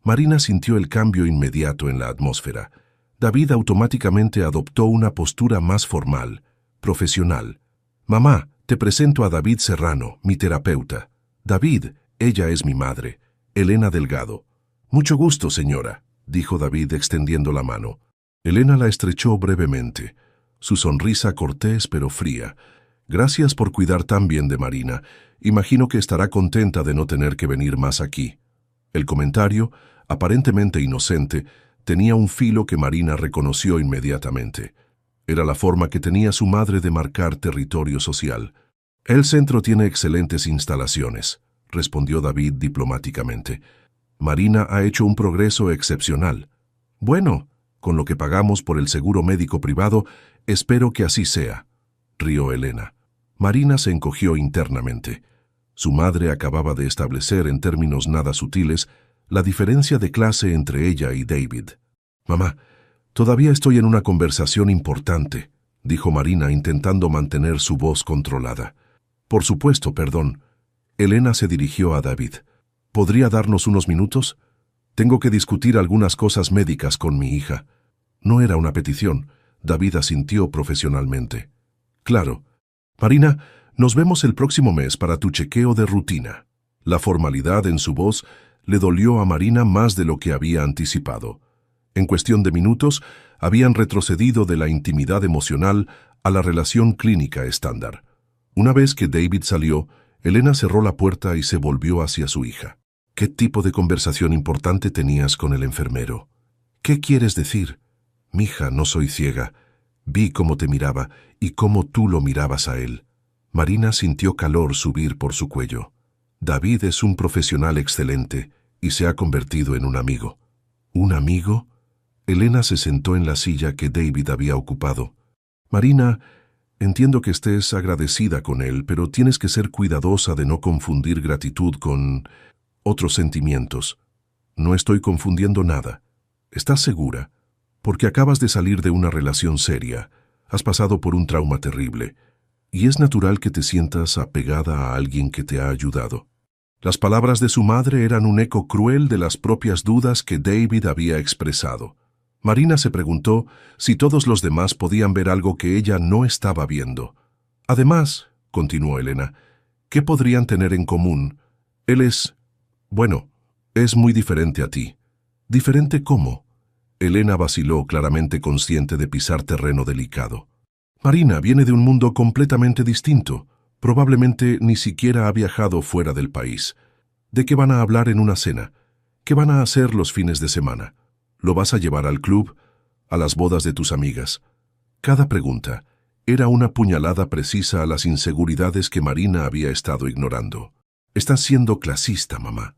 Marina sintió el cambio inmediato en la atmósfera. David automáticamente adoptó una postura más formal, profesional. «Mamá, te presento a David Serrano, mi terapeuta. David, ella es mi madre, Elena Delgado». «Mucho gusto, señora», dijo David extendiendo la mano. Elena la estrechó brevemente. Su sonrisa cortés pero fría. «Gracias por cuidar tan bien de Marina. Imagino que estará contenta de no tener que venir más aquí». El comentario, aparentemente inocente, tenía un filo que Marina reconoció inmediatamente. Era la forma que tenía su madre de marcar territorio social. «El centro tiene excelentes instalaciones», respondió David diplomáticamente. «Marina ha hecho un progreso excepcional». «Bueno, con lo que pagamos por el seguro médico privado, espero que así sea», rió Elena. Marina se encogió internamente. Su madre acababa de establecer en términos nada sutiles la diferencia de clase entre ella y David. «Mamá, todavía estoy en una conversación importante», dijo Marina intentando mantener su voz controlada. «Por supuesto, perdón». Elena se dirigió a David. «¿Podría darnos unos minutos? Tengo que discutir algunas cosas médicas con mi hija». No era una petición. David asintió profesionalmente. «Claro. Marina, nos vemos el próximo mes para tu chequeo de rutina». La formalidad en su voz le dolió a Marina más de lo que había anticipado. En cuestión de minutos, habían retrocedido de la intimidad emocional a la relación clínica estándar. Una vez que David salió, Elena cerró la puerta y se volvió hacia su hija. «¿Qué tipo de conversación importante tenías con el enfermero?». «¿Qué quieres decir?». «Mija, no soy ciega. Vi cómo te miraba y cómo tú lo mirabas a él». Marina sintió calor subir por su cuello. «David es un profesional excelente y se ha convertido en un amigo». «¿Un amigo?». Elena se sentó en la silla que David había ocupado. «Marina, entiendo que estés agradecida con él, pero tienes que ser cuidadosa de no confundir gratitud con otros sentimientos». «No estoy confundiendo nada». «¿Estás segura? Porque acabas de salir de una relación seria, has pasado por un trauma terrible, y es natural que te sientas apegada a alguien que te ha ayudado». Las palabras de su madre eran un eco cruel de las propias dudas que David había expresado. Marina se preguntó si todos los demás podían ver algo que ella no estaba viendo. «Además», continuó Elena, «¿qué podrían tener en común? Él es... bueno, es muy diferente a ti». «¿Diferente cómo?». Elena vaciló, claramente consciente de pisar terreno delicado. «Marina viene de un mundo completamente distinto. Probablemente ni siquiera ha viajado fuera del país. ¿De qué van a hablar en una cena? ¿Qué van a hacer los fines de semana? ¿Lo vas a llevar al club? ¿A las bodas de tus amigas?». Cada pregunta, Era una puñalada precisa a las inseguridades que Marina había estado ignorando. Estás siendo clasista, mamá.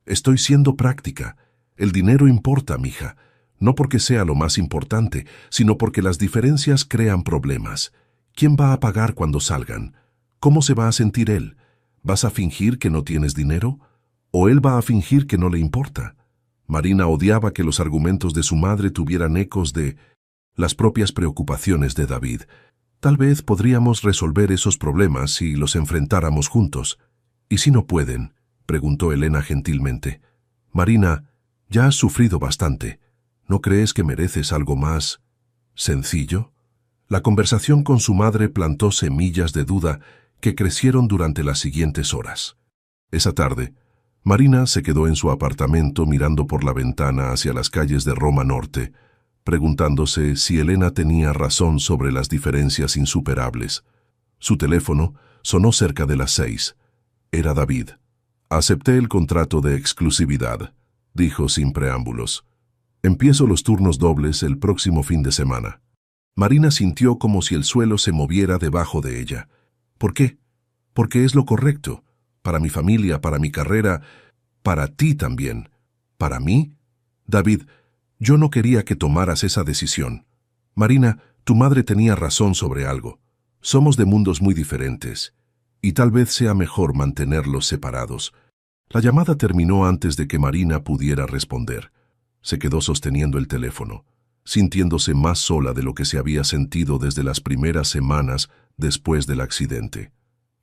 Estoy siendo práctica. El dinero importa, mija. No porque sea lo más importante, sino porque las diferencias crean problemas. ¿Quién va a pagar cuando salgan? ¿Cómo se va a sentir él? ¿Vas a fingir que no tienes dinero? ¿O él va a fingir que no le importa? Marina odiaba que los argumentos de su madre tuvieran ecos de las propias preocupaciones de David. Tal vez podríamos resolver esos problemas si los enfrentáramos juntos. ¿Y si no pueden?, preguntó Elena gentilmente. Marina, ya has sufrido bastante. ¿No crees que mereces algo más sencillo? La conversación con su madre plantó semillas de duda que crecieron durante las siguientes horas. Esa tarde, Marina se quedó en su apartamento mirando por la ventana hacia las calles de Roma Norte, preguntándose si Elena tenía razón sobre las diferencias insuperables. Su teléfono sonó cerca de las 6. Era David. Acepté el contrato de exclusividad, dijo sin preámbulos. Empiezo los turnos dobles el próximo fin de semana. Marina sintió como si el suelo se moviera debajo de ella. ¿Por qué? Porque es lo correcto. Para mi familia, para mi carrera, para ti también. ¿Para mí? David, yo no quería que tomaras esa decisión. Marina, tu madre tenía razón sobre algo. Somos de mundos muy diferentes, y tal vez sea mejor mantenerlos separados. La llamada terminó antes de que Marina pudiera responder. Se quedó sosteniendo el teléfono, sintiéndose más sola de lo que se había sentido desde las primeras semanas después del accidente.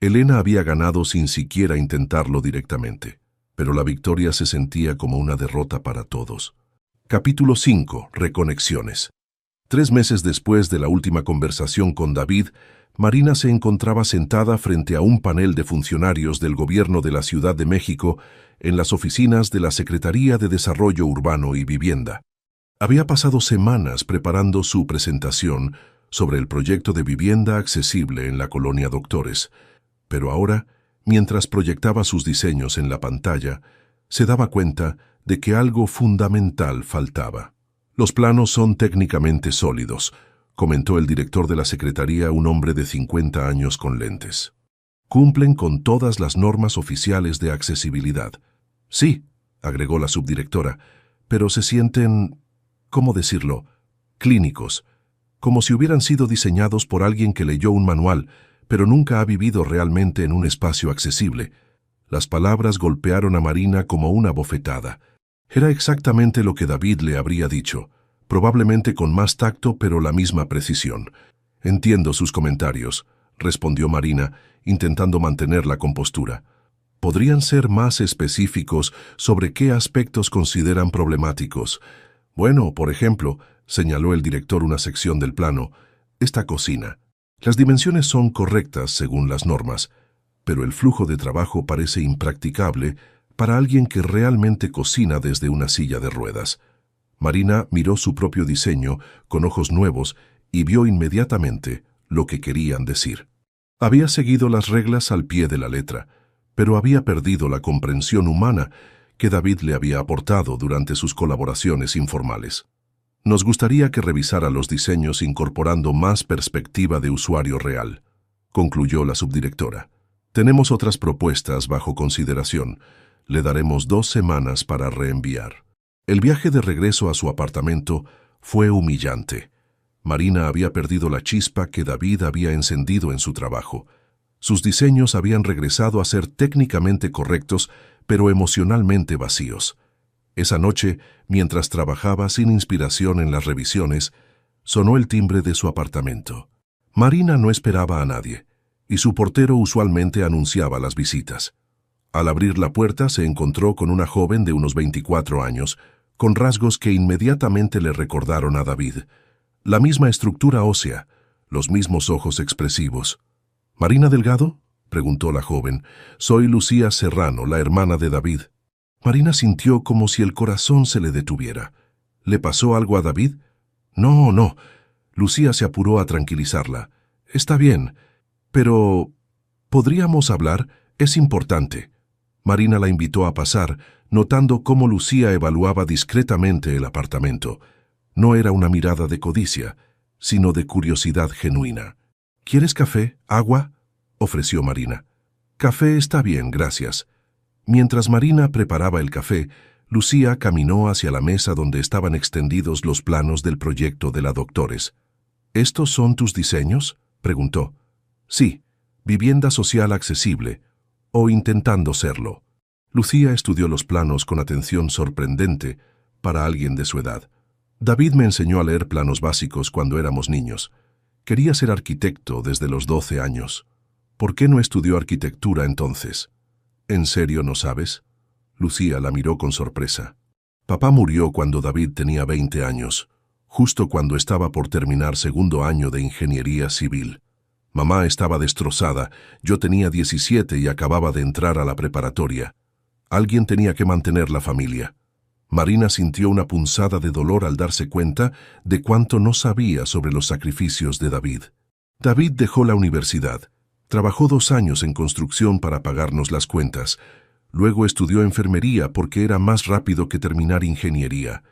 Elena había ganado sin siquiera intentarlo directamente, pero la victoria se sentía como una derrota para todos. Capítulo 5. Reconexiones. 3 meses después de la última conversación con David, Marina se encontraba sentada frente a un panel de funcionarios del gobierno de la Ciudad de México en las oficinas de la Secretaría de Desarrollo Urbano y Vivienda. Había pasado semanas preparando su presentación sobre el proyecto de vivienda accesible en la colonia Doctores, pero ahora, mientras proyectaba sus diseños en la pantalla, se daba cuenta de que algo fundamental faltaba. Los planos son técnicamente sólidos, comentó el director de la Secretaría, un hombre de 50 años con lentes. Cumplen con todas las normas oficiales de accesibilidad. Sí, agregó la subdirectora, pero se sienten, ¿cómo decirlo?, clínicos, como si hubieran sido diseñados por alguien que leyó un manual, pero nunca ha vivido realmente en un espacio accesible. Las palabras golpearon a Marina como una bofetada. Era exactamente lo que David le habría dicho, probablemente con más tacto pero la misma precisión. Entiendo sus comentarios, respondió Marina, intentando mantener la compostura. ¿Podrían ser más específicos sobre qué aspectos consideran problemáticos? Bueno, por ejemplo, señaló el director una sección del plano, esta cocina. Las dimensiones son correctas según las normas, pero el flujo de trabajo parece impracticable para alguien que realmente cocina desde una silla de ruedas. Marina miró su propio diseño con ojos nuevos y vio inmediatamente lo que querían decir. Había seguido las reglas al pie de la letra, pero había perdido la comprensión humana que David le había aportado durante sus colaboraciones informales. Nos gustaría que revisara los diseños incorporando más perspectiva de usuario real, concluyó la subdirectora. Tenemos otras propuestas bajo consideración. Le daremos 2 semanas para reenviar. El viaje de regreso a su apartamento fue humillante. Marina había perdido la chispa que David había encendido en su trabajo. Sus diseños habían regresado a ser técnicamente correctos, pero emocionalmente vacíos. Esa noche, mientras trabajaba sin inspiración en las revisiones, sonó el timbre de su apartamento. Marina no esperaba a nadie, y su portero usualmente anunciaba las visitas. Al abrir la puerta se encontró con una joven de unos 24 años, con rasgos que inmediatamente le recordaron a David. La misma estructura ósea, los mismos ojos expresivos. ¿Marina Delgado?, preguntó la joven. Soy Lucía Serrano, la hermana de David. Marina sintió como si el corazón se le detuviera. ¿Le pasó algo a David? No, no. Lucía se apuró a tranquilizarla. Está bien, pero ¿podríamos hablar? Es importante. Marina la invitó a pasar, notando cómo Lucía evaluaba discretamente el apartamento. No era una mirada de codicia, sino de curiosidad genuina. ¿Quieres café? ¿Agua?, ofreció Marina. Café está bien, gracias. Mientras Marina preparaba el café, Lucía caminó hacia la mesa donde estaban extendidos los planos del proyecto de la Doctores. ¿Estos son tus diseños?, preguntó. Sí, vivienda social accesible, o intentando serlo. Lucía estudió los planos con atención sorprendente para alguien de su edad. David me enseñó a leer planos básicos cuando éramos niños. Quería ser arquitecto desde los 12 años. ¿Por qué no estudió arquitectura entonces? ¿En serio no sabes? Lucía la miró con sorpresa. Papá murió cuando David tenía 20 años, justo cuando estaba por terminar segundo año de ingeniería civil. Mamá estaba destrozada, yo tenía 17 y acababa de entrar a la preparatoria. Alguien tenía que mantener la familia. Marina sintió una punzada de dolor al darse cuenta de cuánto no sabía sobre los sacrificios de David. David dejó la universidad. Trabajó 2 años en construcción para pagarnos las cuentas. Luego estudió enfermería porque era más rápido que terminar ingeniería.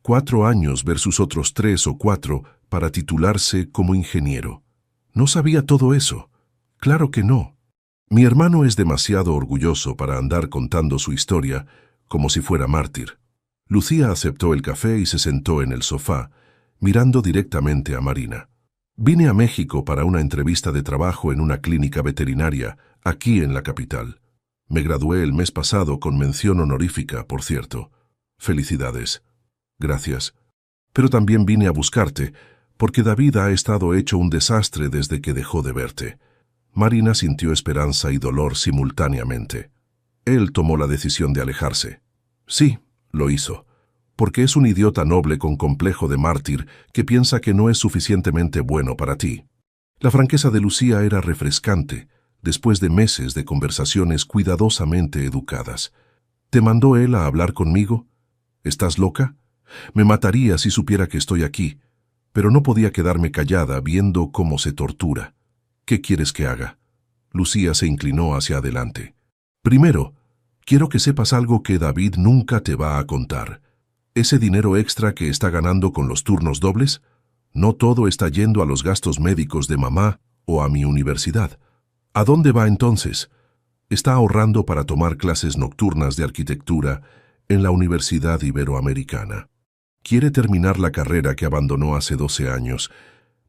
4 años versus otros 3 o 4 para titularse como ingeniero. ¿No sabía todo eso? Claro que no. Mi hermano es demasiado orgulloso para andar contando su historia como si fuera mártir. Lucía aceptó el café y se sentó en el sofá, mirando directamente a Marina. Vine a México para una entrevista de trabajo en una clínica veterinaria, aquí en la capital. Me gradué el mes pasado con mención honorífica, por cierto. Felicidades. Gracias. Pero también vine a buscarte, porque David ha estado hecho un desastre desde que dejó de verte. Marina sintió esperanza y dolor simultáneamente. Él tomó la decisión de alejarse. Sí, lo hizo, porque es un idiota noble con complejo de mártir que piensa que no es suficientemente bueno para ti. La franqueza de Lucía era refrescante, después de meses de conversaciones cuidadosamente educadas. ¿Te mandó él a hablar conmigo? ¿Estás loca? Me mataría si supiera que estoy aquí, pero no podía quedarme callada viendo cómo se tortura. ¿Qué quieres que haga? Lucía se inclinó hacia adelante. Primero, quiero que sepas algo que David nunca te va a contar. Ese dinero extra que está ganando con los turnos dobles, no todo está yendo a los gastos médicos de mamá o a mi universidad. ¿A dónde va entonces? Está ahorrando para tomar clases nocturnas de arquitectura en la Universidad Iberoamericana. Quiere terminar la carrera que abandonó hace 12 años.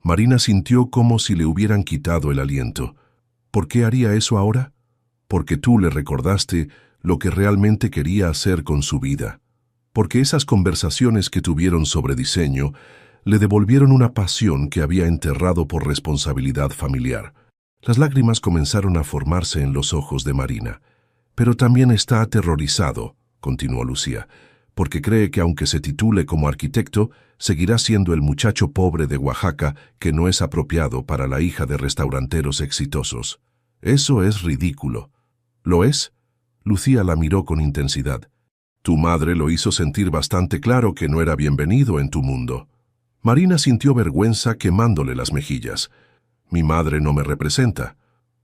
Marina sintió como si le hubieran quitado el aliento. ¿Por qué haría eso ahora? Porque tú le recordaste lo que realmente quería hacer con su vida. Porque esas conversaciones que tuvieron sobre diseño le devolvieron una pasión que había enterrado por responsabilidad familiar. Las lágrimas comenzaron a formarse en los ojos de Marina. Pero también está aterrorizado, continuó Lucía, porque cree que aunque se titule como arquitecto, seguirá siendo el muchacho pobre de Oaxaca que no es apropiado para la hija de restauranteros exitosos. Eso es ridículo. ¿Lo es? Lucía la miró con intensidad. Tu madre lo hizo sentir bastante claro que no era bienvenido en tu mundo. Marina sintió vergüenza quemándole las mejillas. Mi madre no me representa.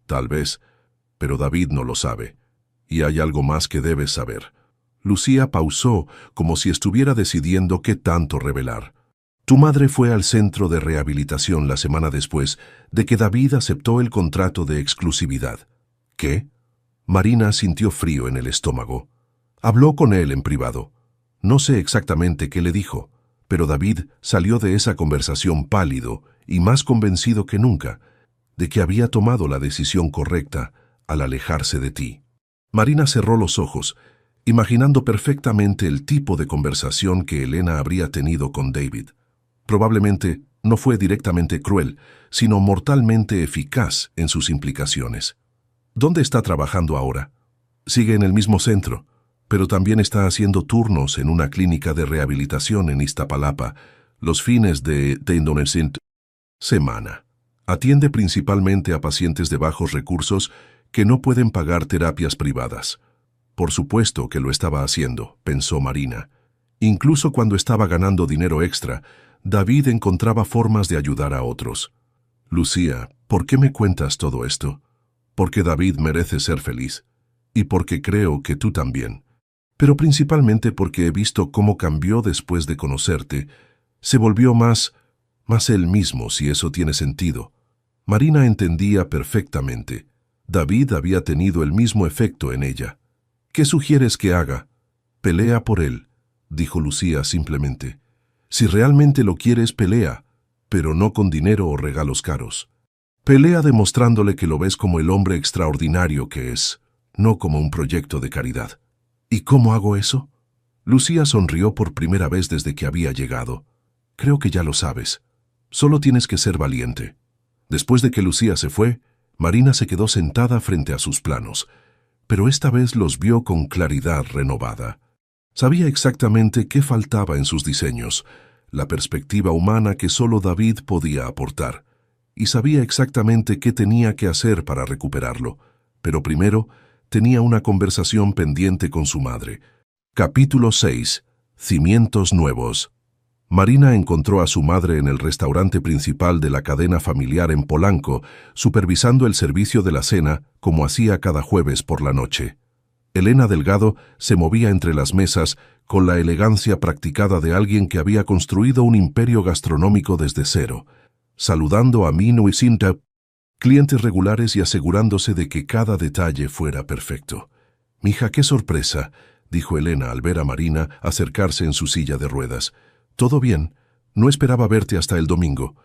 Tal vez, pero David no lo sabe. Y hay algo más que debes saber. Lucía pausó como si estuviera decidiendo qué tanto revelar. Tu madre fue al centro de rehabilitación la semana después de que David aceptó el contrato de exclusividad. ¿Qué? Marina sintió frío en el estómago. Habló con él en privado. No sé exactamente qué le dijo, pero David salió de esa conversación pálido y más convencido que nunca de que había tomado la decisión correcta al alejarse de ti. Marina cerró los ojos, imaginando perfectamente el tipo de conversación que Elena habría tenido con David. Probablemente no fue directamente cruel, sino mortalmente eficaz en sus implicaciones. ¿Dónde está trabajando ahora? Sigue en el mismo centro, pero también está haciendo turnos en una clínica de rehabilitación en Iztapalapa, los fines de semana. Atiende principalmente a pacientes de bajos recursos que no pueden pagar terapias privadas. Por supuesto que lo estaba haciendo, pensó Marina. Incluso cuando estaba ganando dinero extra, David encontraba formas de ayudar a otros. Lucía, ¿por qué me cuentas todo esto? Porque David merece ser feliz. Y porque creo que tú también. Pero principalmente porque he visto cómo cambió después de conocerte. Se volvió más él mismo, si eso tiene sentido. Marina entendía perfectamente. David había tenido el mismo efecto en ella. ¿Qué sugieres que haga? Pelea por él, dijo Lucía simplemente. Si realmente lo quieres, pelea, pero no con dinero o regalos caros. Pelea demostrándole que lo ves como el hombre extraordinario que es, no como un proyecto de caridad. ¿Y cómo hago eso? Lucía sonrió por primera vez desde que había llegado. Creo que ya lo sabes. Solo tienes que ser valiente. Después de que Lucía se fue, Marina se quedó sentada frente a sus planos, pero esta vez los vio con claridad renovada. Sabía exactamente qué faltaba en sus diseños, la perspectiva humana que solo David podía aportar, y sabía exactamente qué tenía que hacer para recuperarlo, pero primero tenía una conversación pendiente con su madre. Capítulo 6. Cimientos nuevos. Marina encontró a su madre en el restaurante principal de la cadena familiar en Polanco, supervisando el servicio de la cena como hacía cada jueves por la noche. Elena Delgado se movía entre las mesas con la elegancia practicada de alguien que había construido un imperio gastronómico desde cero, saludando a Mino y Cinta, clientes regulares, y asegurándose de que cada detalle fuera perfecto. «Mija, qué sorpresa», dijo Elena al ver a Marina acercarse en su silla de ruedas. «Todo bien. No esperaba verte hasta el domingo.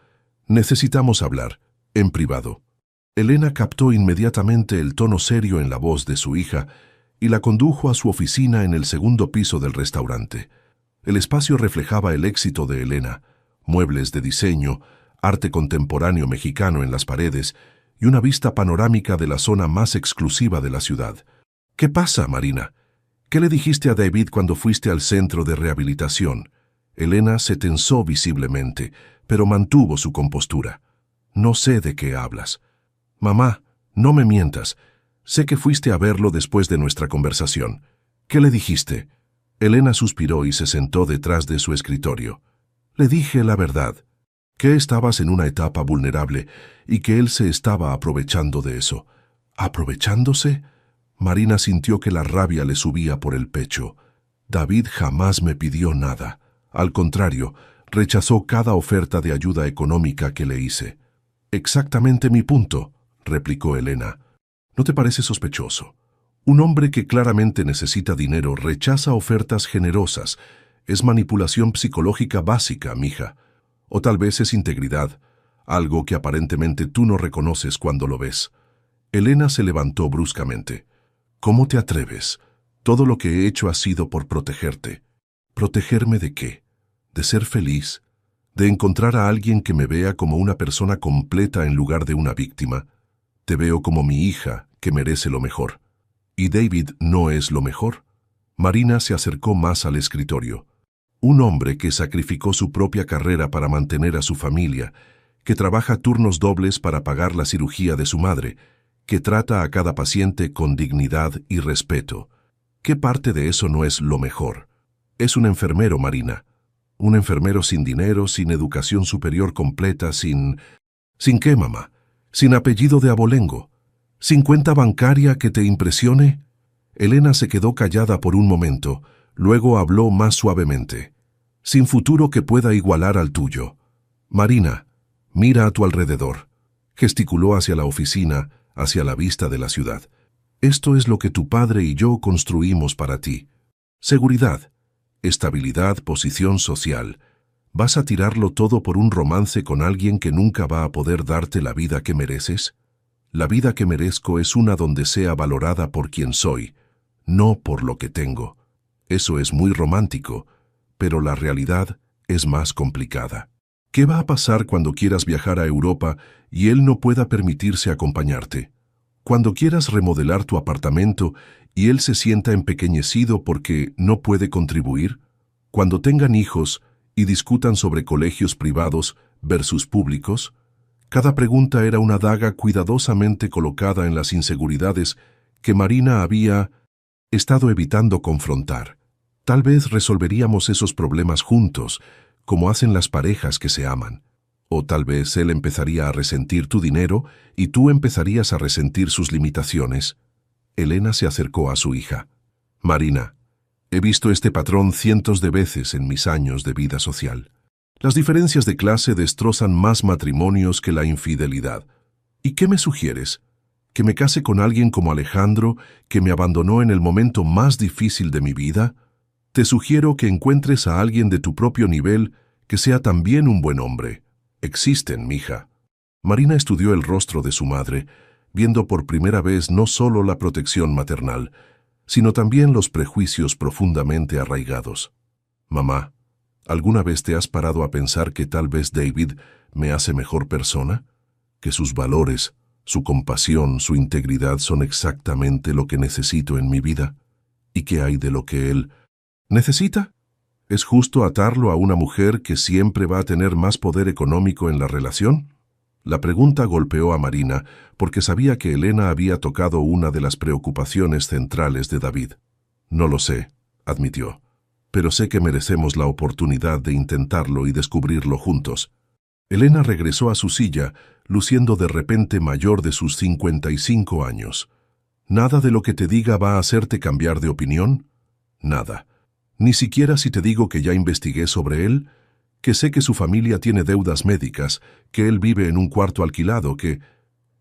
Necesitamos hablar, en privado». Elena captó inmediatamente el tono serio en la voz de su hija y la condujo a su oficina en el segundo piso del restaurante. El espacio reflejaba el éxito de Elena: muebles de diseño, arte contemporáneo mexicano en las paredes y una vista panorámica de la zona más exclusiva de la ciudad. «¿Qué pasa, Marina? ¿Qué le dijiste a David cuando fuiste al centro de rehabilitación?» Elena se tensó visiblemente, pero mantuvo su compostura. «No sé de qué hablas». «Mamá, no me mientas. Sé que fuiste a verlo después de nuestra conversación. ¿Qué le dijiste?» Elena suspiró y se sentó detrás de su escritorio. «Le dije la verdad, que estabas en una etapa vulnerable y que él se estaba aprovechando de eso». «¿Aprovechándose?» Marina sintió que la rabia le subía por el pecho. «David jamás me pidió nada. Al contrario, rechazó cada oferta de ayuda económica que le hice». «Exactamente mi punto», replicó Elena. «¿No te parece sospechoso? Un hombre que claramente necesita dinero rechaza ofertas generosas. Es manipulación psicológica básica, mija. O tal vez es integridad, algo que aparentemente tú no reconoces cuando lo ves». Elena se levantó bruscamente. «¿Cómo te atreves? Todo lo que he hecho ha sido por protegerte». «¿Protegerme de qué? ¿De ser feliz? ¿De encontrar a alguien que me vea como una persona completa en lugar de una víctima? Te veo como mi hija, que merece lo mejor. ¿Y David no es lo mejor?» Marina se acercó más al escritorio. «Un hombre que sacrificó su propia carrera para mantener a su familia, que trabaja turnos dobles para pagar la cirugía de su madre, que trata a cada paciente con dignidad y respeto. ¿Qué parte de eso no es lo mejor? Es un enfermero, Marina. Un enfermero sin dinero, sin educación superior completa, sin... ¿Sin qué, mamá? Sin apellido de abolengo. ¿Sin cuenta bancaria que te impresione?» Elena se quedó callada por un momento, luego habló más suavemente. «Sin futuro que pueda igualar al tuyo. Marina, mira a tu alrededor». Gesticuló hacia la oficina, hacia la vista de la ciudad. «Esto es lo que tu padre y yo construimos para ti. Seguridad, estabilidad, posición social. ¿Vas a tirarlo todo por un romance con alguien que nunca va a poder darte la vida que mereces? La vida que merezco es una donde sea valorada por quien soy, no por lo que tengo. Eso es muy romántico, pero la realidad es más complicada. ¿Qué va a pasar cuando quieras viajar a Europa y él no pueda permitirse acompañarte? Cuando quieras remodelar tu apartamento y él se sienta empequeñecido porque no puede contribuir? Cuando tengan hijos y discutan sobre colegios privados versus públicos? Cada pregunta era una daga cuidadosamente colocada en las inseguridades que Marina había estado evitando confrontar. Tal vez resolveríamos esos problemas juntos, como hacen las parejas que se aman. O tal vez él empezaría a resentir tu dinero y tú empezarías a resentir sus limitaciones. Elena se acercó a su hija. «Marina, he visto este patrón cientos de veces en mis años de vida social. Las diferencias de clase destrozan más matrimonios que la infidelidad. ¿Y qué me sugieres? ¿Que me case con alguien como Alejandro, que me abandonó en el momento más difícil de mi vida? Te sugiero que encuentres a alguien de tu propio nivel que sea también un buen hombre. Existen, mija. Marina estudió el rostro de su madre, viendo por primera vez no solo la protección maternal, sino también los prejuicios profundamente arraigados. Mamá, ¿alguna vez te has parado a pensar que tal vez David me hace mejor persona? Que sus valores, su compasión, su integridad son exactamente lo que necesito en mi vida. ¿Y qué hay de lo que él necesita? ¿Es justo atarlo a una mujer que siempre va a tener más poder económico en la relación? La pregunta golpeó a Marina porque sabía que Elena había tocado una de las preocupaciones centrales de David. No lo sé, admitió, pero sé que merecemos la oportunidad de intentarlo y descubrirlo juntos. Elena regresó a su silla, luciendo de repente mayor de sus 55 años. ¿Nada de lo que te diga va a hacerte cambiar de opinión? Nada. Ni siquiera si te digo que ya investigué sobre él, que sé que su familia tiene deudas médicas, que él vive en un cuarto alquilado, que...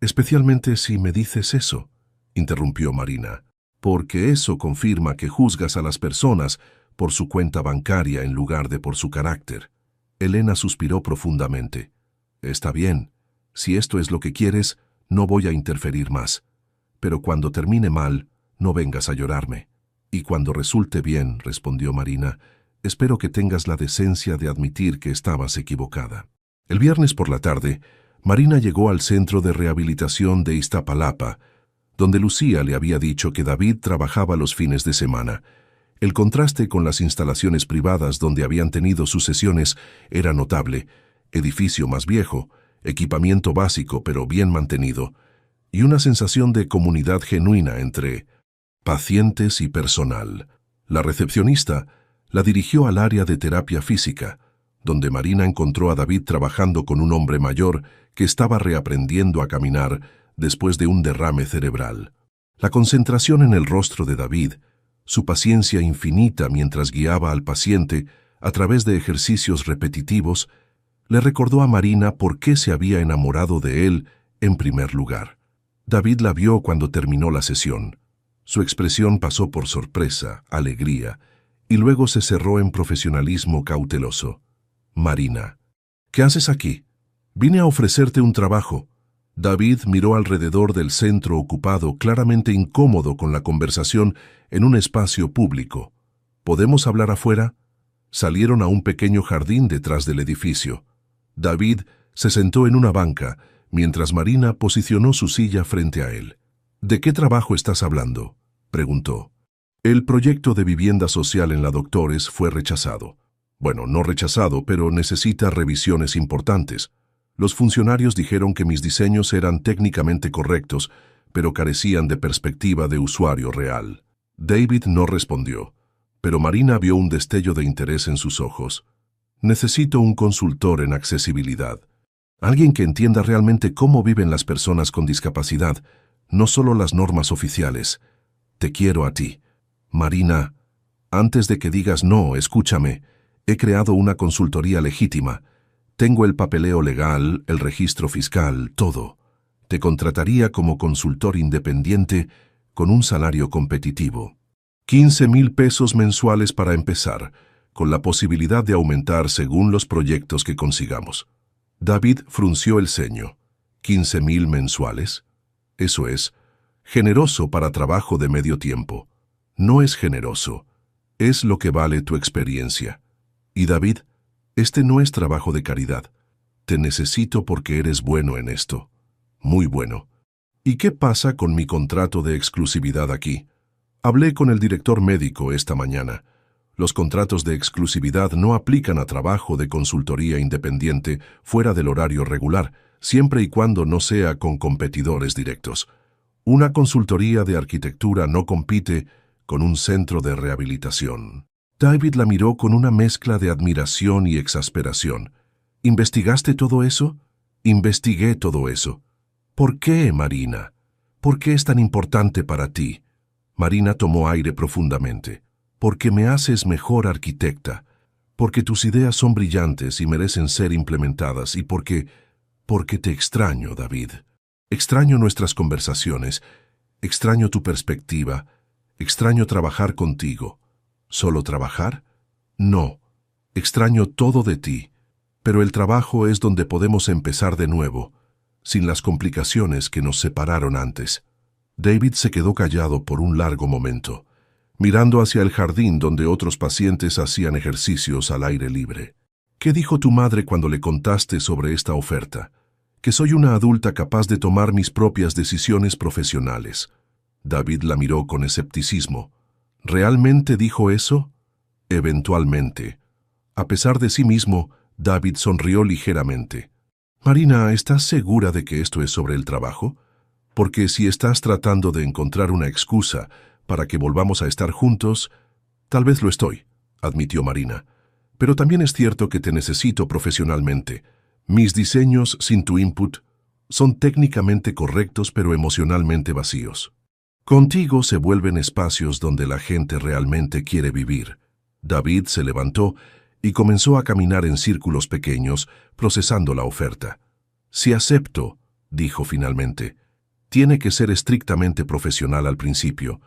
Especialmente si me dices eso, interrumpió Marina, porque eso confirma que juzgas a las personas por su cuenta bancaria en lugar de por su carácter. Elena suspiró profundamente. Está bien, si esto es lo que quieres, no voy a interferir más. Pero cuando termine mal, no vengas a llorarme. Y cuando resulte bien, respondió Marina, espero que tengas la decencia de admitir que estabas equivocada. El viernes por la tarde, Marina llegó al centro de rehabilitación de Iztapalapa, donde Lucía le había dicho que David trabajaba los fines de semana. El contraste con las instalaciones privadas donde habían tenido sus sesiones era notable. Edificio más viejo, equipamiento básico pero bien mantenido, y una sensación de comunidad genuina entre pacientes y personal. La recepcionista la dirigió al área de terapia física, donde Marina encontró a David trabajando con un hombre mayor que estaba reaprendiendo a caminar después de un derrame cerebral. La concentración en el rostro de David, su paciencia infinita mientras guiaba al paciente a través de ejercicios repetitivos, le recordó a Marina por qué se había enamorado de él en primer lugar. David la vio cuando terminó la sesión. Su expresión pasó por sorpresa, alegría, y luego se cerró en profesionalismo cauteloso. Marina, ¿qué haces aquí? Vine a ofrecerte un trabajo. David miró alrededor del centro ocupado, claramente incómodo con la conversación en un espacio público. ¿Podemos hablar afuera? Salieron a un pequeño jardín detrás del edificio. David se sentó en una banca, mientras Marina posicionó su silla frente a él. ¿De qué trabajo estás hablando?, preguntó. El proyecto de vivienda social en la Doctores fue rechazado. Bueno, no rechazado, pero necesita revisiones importantes. Los funcionarios dijeron que mis diseños eran técnicamente correctos, pero carecían de perspectiva de usuario real. David no respondió, pero Marina vio un destello de interés en sus ojos. Necesito un consultor en accesibilidad. Alguien que entienda realmente cómo viven las personas con discapacidad, no solo las normas oficiales. Te quiero a ti. Marina, antes de que digas no, escúchame. He creado una consultoría legítima. Tengo el papeleo legal, el registro fiscal, todo. Te contrataría como consultor independiente con un salario competitivo. 15,000 pesos mensuales para empezar, con la posibilidad de aumentar según los proyectos que consigamos. David frunció el ceño. ¿15,000 mensuales? Eso es generoso para trabajo de medio tiempo. No es generoso. Es lo que vale tu experiencia. Y David, este no es trabajo de caridad. Te necesito porque eres bueno en esto. Muy bueno. ¿Y qué pasa con mi contrato de exclusividad aquí? Hablé con el director médico esta mañana. Los contratos de exclusividad no aplican a trabajo de consultoría independiente fuera del horario regular, siempre y cuando no sea con competidores directos. Una consultoría de arquitectura no compite con un centro de rehabilitación. David la miró con una mezcla de admiración y exasperación. ¿Investigaste todo eso? Investigué todo eso. ¿Por qué, Marina? ¿Por qué es tan importante para ti? Marina tomó aire profundamente. Porque me haces mejor arquitecta. Porque tus ideas son brillantes y merecen ser implementadas. Y porque te extraño, David. Extraño nuestras conversaciones, extraño tu perspectiva, extraño trabajar contigo. ¿Solo trabajar? No, extraño todo de ti, pero el trabajo es donde podemos empezar de nuevo, sin las complicaciones que nos separaron antes. David se quedó callado por un largo momento, mirando hacia el jardín donde otros pacientes hacían ejercicios al aire libre. ¿Qué dijo tu madre cuando le contaste sobre esta oferta? Que soy una adulta capaz de tomar mis propias decisiones profesionales. David la miró con escepticismo. ¿Realmente dijo eso? Eventualmente. A pesar de sí mismo, David sonrió ligeramente. Marina, ¿estás segura de que esto es sobre el trabajo? Porque si estás tratando de encontrar una excusa para que volvamos a estar juntos, tal vez lo estoy, admitió Marina. Pero también es cierto que te necesito profesionalmente. Mis diseños sin tu input son técnicamente correctos pero emocionalmente vacíos. Contigo se vuelven espacios donde la gente realmente quiere vivir. David se levantó y comenzó a caminar en círculos pequeños, procesando la oferta. Si acepto, dijo finalmente, tiene que ser estrictamente profesional al principio.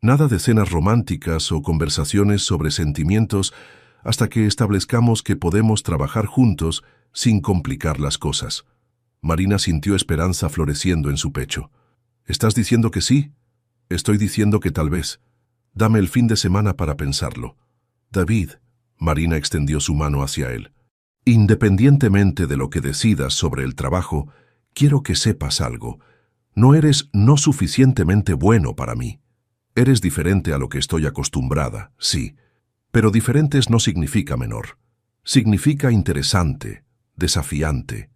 Nada de cenas románticas o conversaciones sobre sentimientos hasta que establezcamos que podemos trabajar juntos sin complicar las cosas. Marina sintió esperanza floreciendo en su pecho. ¿Estás diciendo que sí? Estoy diciendo que tal vez. Dame el fin de semana para pensarlo. David, Marina extendió su mano hacia él. Independientemente de lo que decidas sobre el trabajo, quiero que sepas algo. No eres no suficientemente bueno para mí. Eres diferente a lo que estoy acostumbrada, sí. Pero diferentes no significa menor. Significa interesante, desafiante,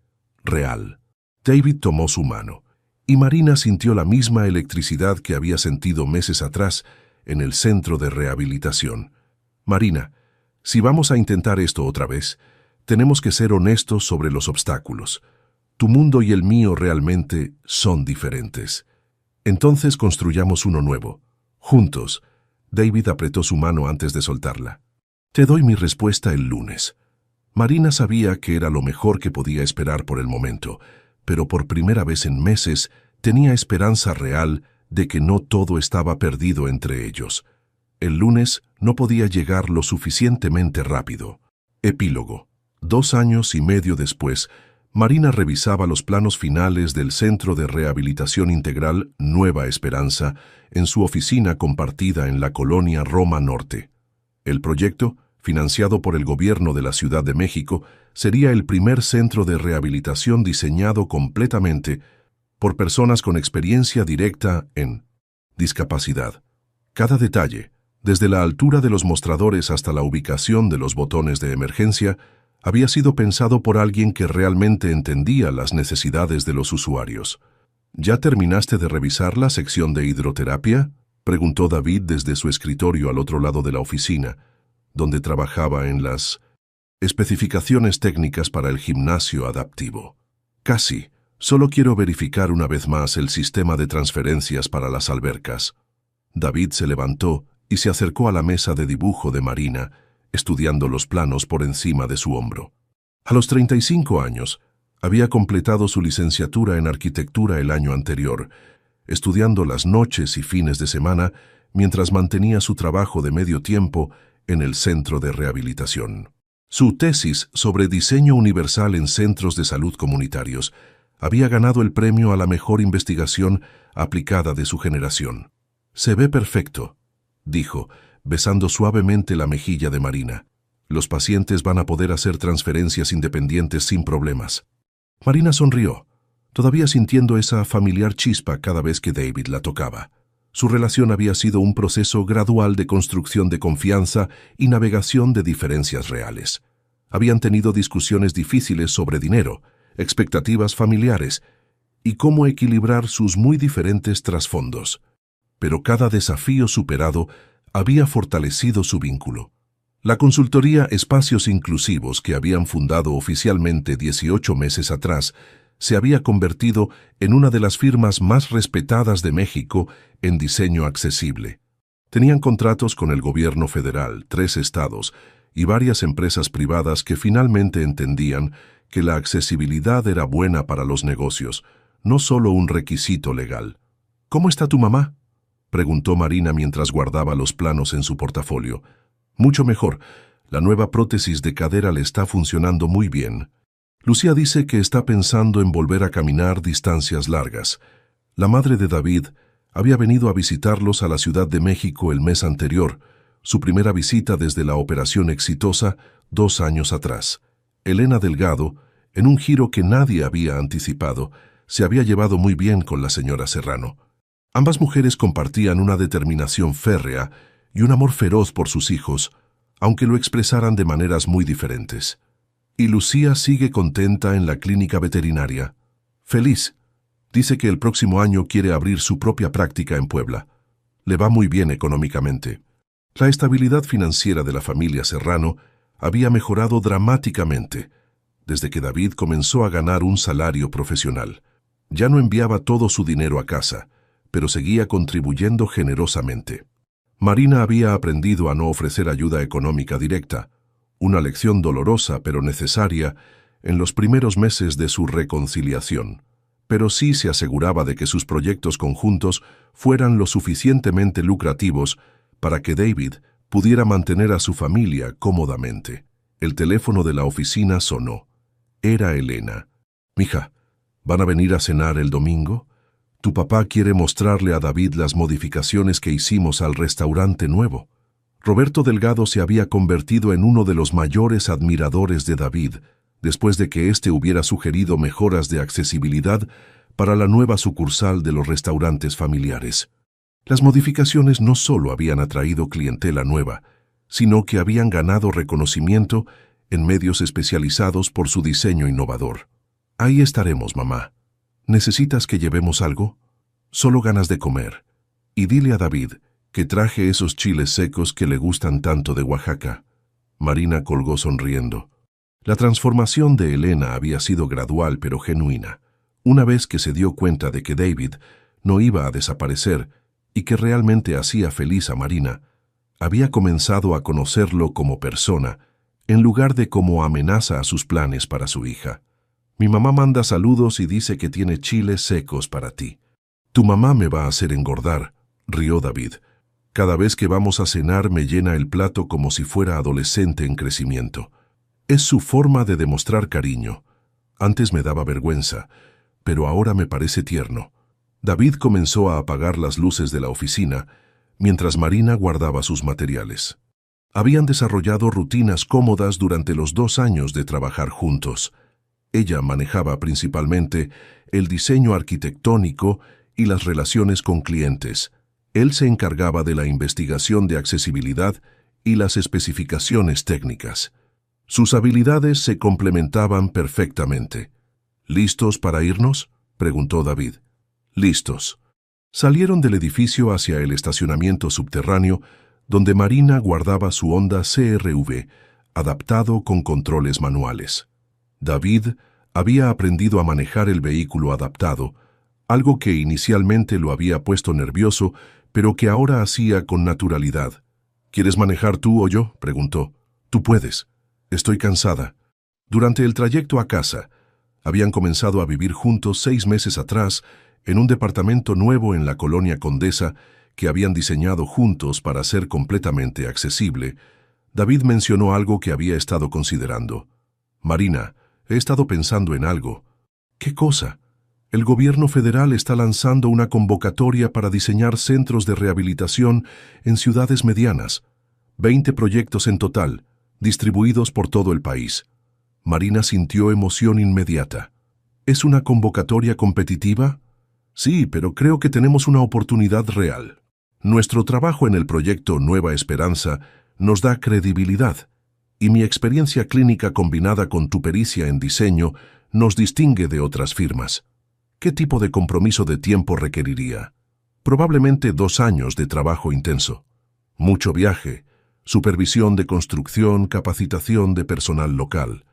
real. David tomó su mano, y Marina sintió la misma electricidad que había sentido meses atrás en el centro de rehabilitación. Marina, si vamos a intentar esto otra vez, tenemos que ser honestos sobre los obstáculos. Tu mundo y el mío realmente son diferentes. Entonces construyamos uno nuevo. Juntos. David apretó su mano antes de soltarla. Te doy mi respuesta el lunes. Marina sabía que era lo mejor que podía esperar por el momento, pero por primera vez en meses tenía esperanza real de que no todo estaba perdido entre ellos. El lunes no podía llegar lo suficientemente rápido. Epílogo. 2 años y medio después, Marina revisaba los planos finales del Centro de Rehabilitación Integral Nueva Esperanza en su oficina compartida en la colonia Roma Norte. El proyecto, financiado por el gobierno de la Ciudad de México, sería el primer centro de rehabilitación diseñado completamente por personas con experiencia directa en discapacidad. Cada detalle, desde la altura de los mostradores hasta la ubicación de los botones de emergencia, había sido pensado por alguien que realmente entendía las necesidades de los usuarios. ¿Ya terminaste de revisar la sección de hidroterapia?, preguntó David desde su escritorio al otro lado de la oficina, donde trabajaba en las especificaciones técnicas para el gimnasio adaptivo. Casi. Solo quiero verificar una vez más el sistema de transferencias para las albercas. David se levantó y se acercó a la mesa de dibujo de Marina, estudiando los planos por encima de su hombro. A los 35 años, había completado su licenciatura en arquitectura el año anterior, estudiando las noches y fines de semana mientras mantenía su trabajo de medio tiempo en el centro de rehabilitación. Su tesis sobre diseño universal en centros de salud comunitarios había ganado el premio a la mejor investigación aplicada de su generación. «Se ve perfecto», dijo, besando suavemente la mejilla de Marina. «Los pacientes van a poder hacer transferencias independientes sin problemas». Marina sonrió, todavía sintiendo esa familiar chispa cada vez que David la tocaba. Su relación había sido un proceso gradual de construcción de confianza y navegación de diferencias reales. Habían tenido discusiones difíciles sobre dinero, expectativas familiares y cómo equilibrar sus muy diferentes trasfondos. Pero cada desafío superado había fortalecido su vínculo. La consultoría Espacios Inclusivos, que habían fundado oficialmente 18 meses atrás, se había convertido en una de las firmas más respetadas de México en diseño accesible. Tenían contratos con el gobierno federal, 3 estados y varias empresas privadas que finalmente entendían que la accesibilidad era buena para los negocios, no solo un requisito legal. ¿Cómo está tu mamá?, preguntó Marina mientras guardaba los planos en su portafolio. Mucho mejor. La nueva prótesis de cadera le está funcionando muy bien. Lucía dice que está pensando en volver a caminar distancias largas. La madre de David había venido a visitarlos a la Ciudad de México el mes anterior, su primera visita desde la operación exitosa 2 años atrás. Elena Delgado, en un giro que nadie había anticipado, se había llevado muy bien con la señora Serrano. Ambas mujeres compartían una determinación férrea y un amor feroz por sus hijos, aunque lo expresaran de maneras muy diferentes. Y Lucía sigue contenta en la clínica veterinaria. Feliz. Dice que el próximo año quiere abrir su propia práctica en Puebla. Le va muy bien económicamente. La estabilidad financiera de la familia Serrano había mejorado dramáticamente desde que David comenzó a ganar un salario profesional. Ya no enviaba todo su dinero a casa, pero seguía contribuyendo generosamente. Marina había aprendido a no ofrecer ayuda económica directa, una lección dolorosa pero necesaria en los primeros meses de su reconciliación, pero sí se aseguraba de que sus proyectos conjuntos fueran lo suficientemente lucrativos para que David pudiera mantener a su familia cómodamente. El teléfono de la oficina sonó. Era Elena. «Mija, ¿van a venir a cenar el domingo? Tu papá quiere mostrarle a David las modificaciones que hicimos al restaurante nuevo». Roberto Delgado se había convertido en uno de los mayores admiradores de David, después de que éste hubiera sugerido mejoras de accesibilidad para la nueva sucursal de los restaurantes familiares. Las modificaciones no solo habían atraído clientela nueva, sino que habían ganado reconocimiento en medios especializados por su diseño innovador. «Ahí estaremos, mamá. ¿Necesitas que llevemos algo? Solo ganas de comer. Y dile a David que traje esos chiles secos que le gustan tanto de Oaxaca». Marina colgó sonriendo. La transformación de Elena había sido gradual pero genuina. Una vez que se dio cuenta de que David no iba a desaparecer y que realmente hacía feliz a Marina, había comenzado a conocerlo como persona, en lugar de como amenaza a sus planes para su hija. «Mi mamá manda saludos y dice que tiene chiles secos para ti». «Tu mamá me va a hacer engordar», rió David. «Cada vez que vamos a cenar me llena el plato como si fuera adolescente en crecimiento». Es su forma de demostrar cariño. Antes me daba vergüenza, pero ahora me parece tierno. David comenzó a apagar las luces de la oficina, mientras Marina guardaba sus materiales. Habían desarrollado rutinas cómodas durante los 2 años de trabajar juntos. Ella manejaba principalmente el diseño arquitectónico y las relaciones con clientes. Él se encargaba de la investigación de accesibilidad y las especificaciones técnicas. Sus habilidades se complementaban perfectamente. «¿Listos para irnos?», preguntó David. «Listos». Salieron del edificio hacia el estacionamiento subterráneo, donde Marina guardaba su Honda CR-V, adaptado con controles manuales. David había aprendido a manejar el vehículo adaptado, algo que inicialmente lo había puesto nervioso, pero que ahora hacía con naturalidad. «¿Quieres manejar tú o yo?», preguntó. «Tú puedes. Estoy cansada». Durante el trayecto a casa, habían comenzado a vivir juntos 6 meses atrás en un departamento nuevo en la colonia Condesa que habían diseñado juntos para ser completamente accesible. David mencionó algo que había estado considerando. «Marina, he estado pensando en algo». «¿Qué cosa?». «El gobierno federal está lanzando una convocatoria para diseñar centros de rehabilitación en ciudades medianas. 20 proyectos en total, distribuidos por todo el país». Marina sintió emoción inmediata. «¿Es una convocatoria competitiva?». «Sí, pero creo que tenemos una oportunidad real. Nuestro trabajo en el proyecto Nueva Esperanza nos da credibilidad, y mi experiencia clínica combinada con tu pericia en diseño nos distingue de otras firmas». «¿Qué tipo de compromiso de tiempo requeriría?». «Probablemente 2 años de trabajo intenso. Mucho viaje, supervisión de construcción, capacitación de personal local».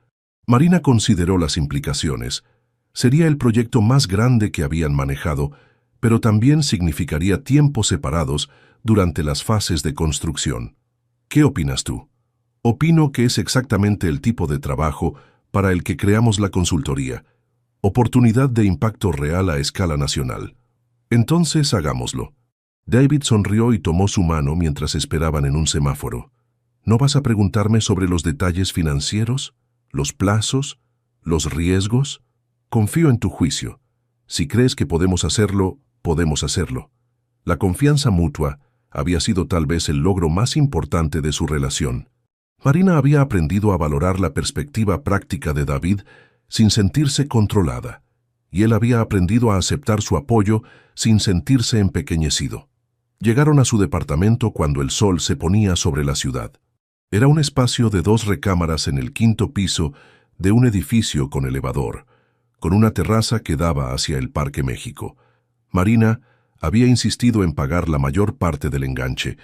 Marina consideró las implicaciones. Sería el proyecto más grande que habían manejado, pero también significaría tiempos separados durante las fases de construcción. «¿Qué opinas tú?». «Opino que es exactamente el tipo de trabajo para el que creamos la consultoría. Oportunidad de impacto real a escala nacional. Entonces hagámoslo. David sonrió y tomó su mano mientras esperaban en un semáforo. ¿No vas a preguntarme sobre los detalles financieros, los plazos, los riesgos? Confío en tu juicio. Si crees que podemos hacerlo, podemos hacerlo. La confianza mutua había sido tal vez el logro más importante de su relación. Marina había aprendido a valorar la perspectiva práctica de David sin sentirse controlada, y él había aprendido a aceptar su apoyo sin sentirse empequeñecido. Llegaron a su departamento cuando el sol se ponía sobre la ciudad. Era un espacio de 2 recámaras en el 5º piso de un edificio con elevador, con una terraza que daba hacia el Parque México. Marina había insistido en pagar la mayor parte del enganche,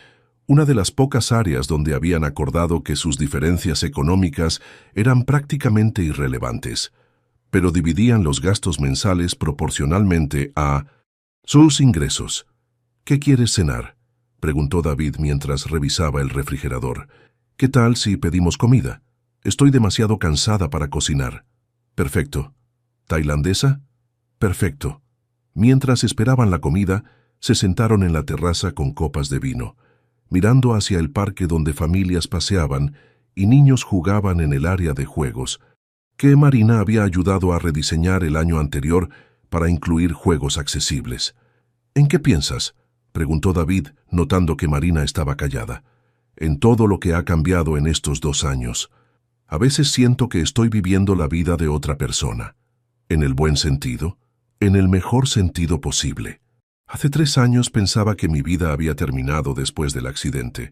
una de las pocas áreas donde habían acordado que sus diferencias económicas eran prácticamente irrelevantes, pero dividían los gastos mensales proporcionalmente a sus ingresos. ¿Qué quieres cenar?, preguntó David mientras revisaba el refrigerador. ¿Qué tal si pedimos comida? Estoy demasiado cansada para cocinar. Perfecto. ¿Tailandesa? Perfecto. Mientras esperaban la comida, se sentaron en la terraza con copas de vino, mirando hacia el parque donde familias paseaban y niños jugaban en el área de juegos, que Marina había ayudado a rediseñar el año anterior para incluir juegos accesibles. ¿En qué piensas?, preguntó David, notando que Marina estaba callada. En todo lo que ha cambiado en estos 2 años. A veces siento que estoy viviendo la vida de otra persona. ¿En el buen sentido? En el mejor sentido posible. Hace 3 años pensaba que mi vida había terminado después del accidente.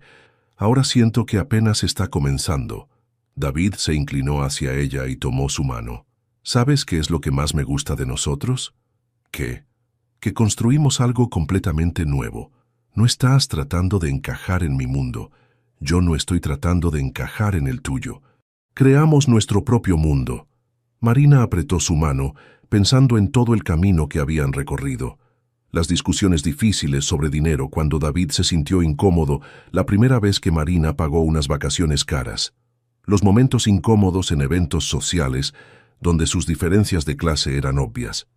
Ahora siento que apenas está comenzando. David se inclinó hacia ella y tomó su mano. ¿Sabes qué es lo que más me gusta de nosotros? ¿Qué? Que construimos algo completamente nuevo. No estás tratando de encajar en mi mundo. Yo no estoy tratando de encajar en el tuyo. Creamos nuestro propio mundo. Marina apretó su mano, pensando en todo el camino que habían recorrido. Las discusiones difíciles sobre dinero cuando David se sintió incómodo la primera vez que Marina pagó unas vacaciones caras. Los momentos incómodos en eventos sociales donde sus diferencias de clase eran obvias.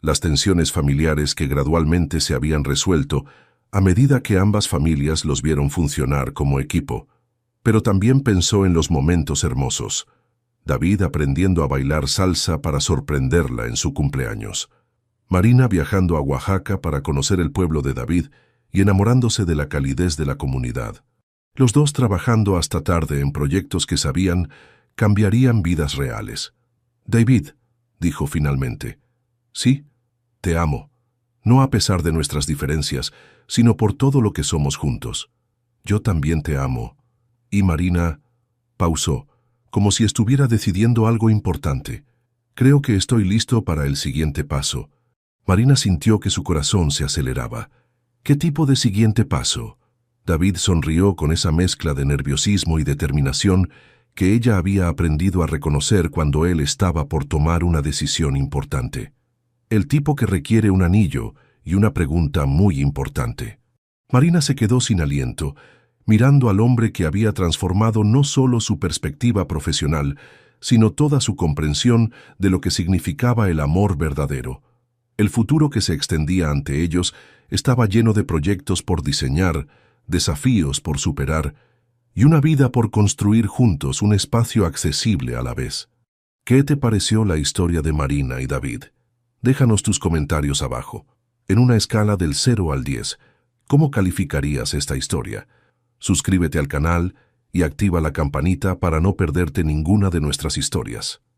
Las tensiones familiares que gradualmente se habían resuelto a medida que ambas familias los vieron funcionar como equipo. Pero también pensó en los momentos hermosos. David aprendiendo a bailar salsa para sorprenderla en su cumpleaños. Marina viajando a Oaxaca para conocer el pueblo de David y enamorándose de la calidez de la comunidad. Los dos trabajando hasta tarde en proyectos que sabían cambiarían vidas reales. David, dijo finalmente, sí, te amo, no a pesar de nuestras diferencias, sino por todo lo que somos juntos. Yo también te amo. Y Marina pausó, como si estuviera decidiendo algo importante. Creo que estoy listo para el siguiente paso. Marina sintió que su corazón se aceleraba. ¿Qué tipo de siguiente paso? David sonrió con esa mezcla de nerviosismo y determinación que ella había aprendido a reconocer cuando él estaba por tomar una decisión importante. El tipo que requiere un anillo y una pregunta muy importante. Marina se quedó sin aliento, mirando al hombre que había transformado no solo su perspectiva profesional, sino toda su comprensión de lo que significaba el amor verdadero. El futuro que se extendía ante ellos estaba lleno de proyectos por diseñar, desafíos por superar y una vida por construir juntos un espacio accesible a la vez. ¿Qué te pareció la historia de Marina y David? Déjanos tus comentarios abajo. En una escala del 0 al 10, ¿cómo calificarías esta historia? Suscríbete al canal y activa la campanita para no perderte ninguna de nuestras historias.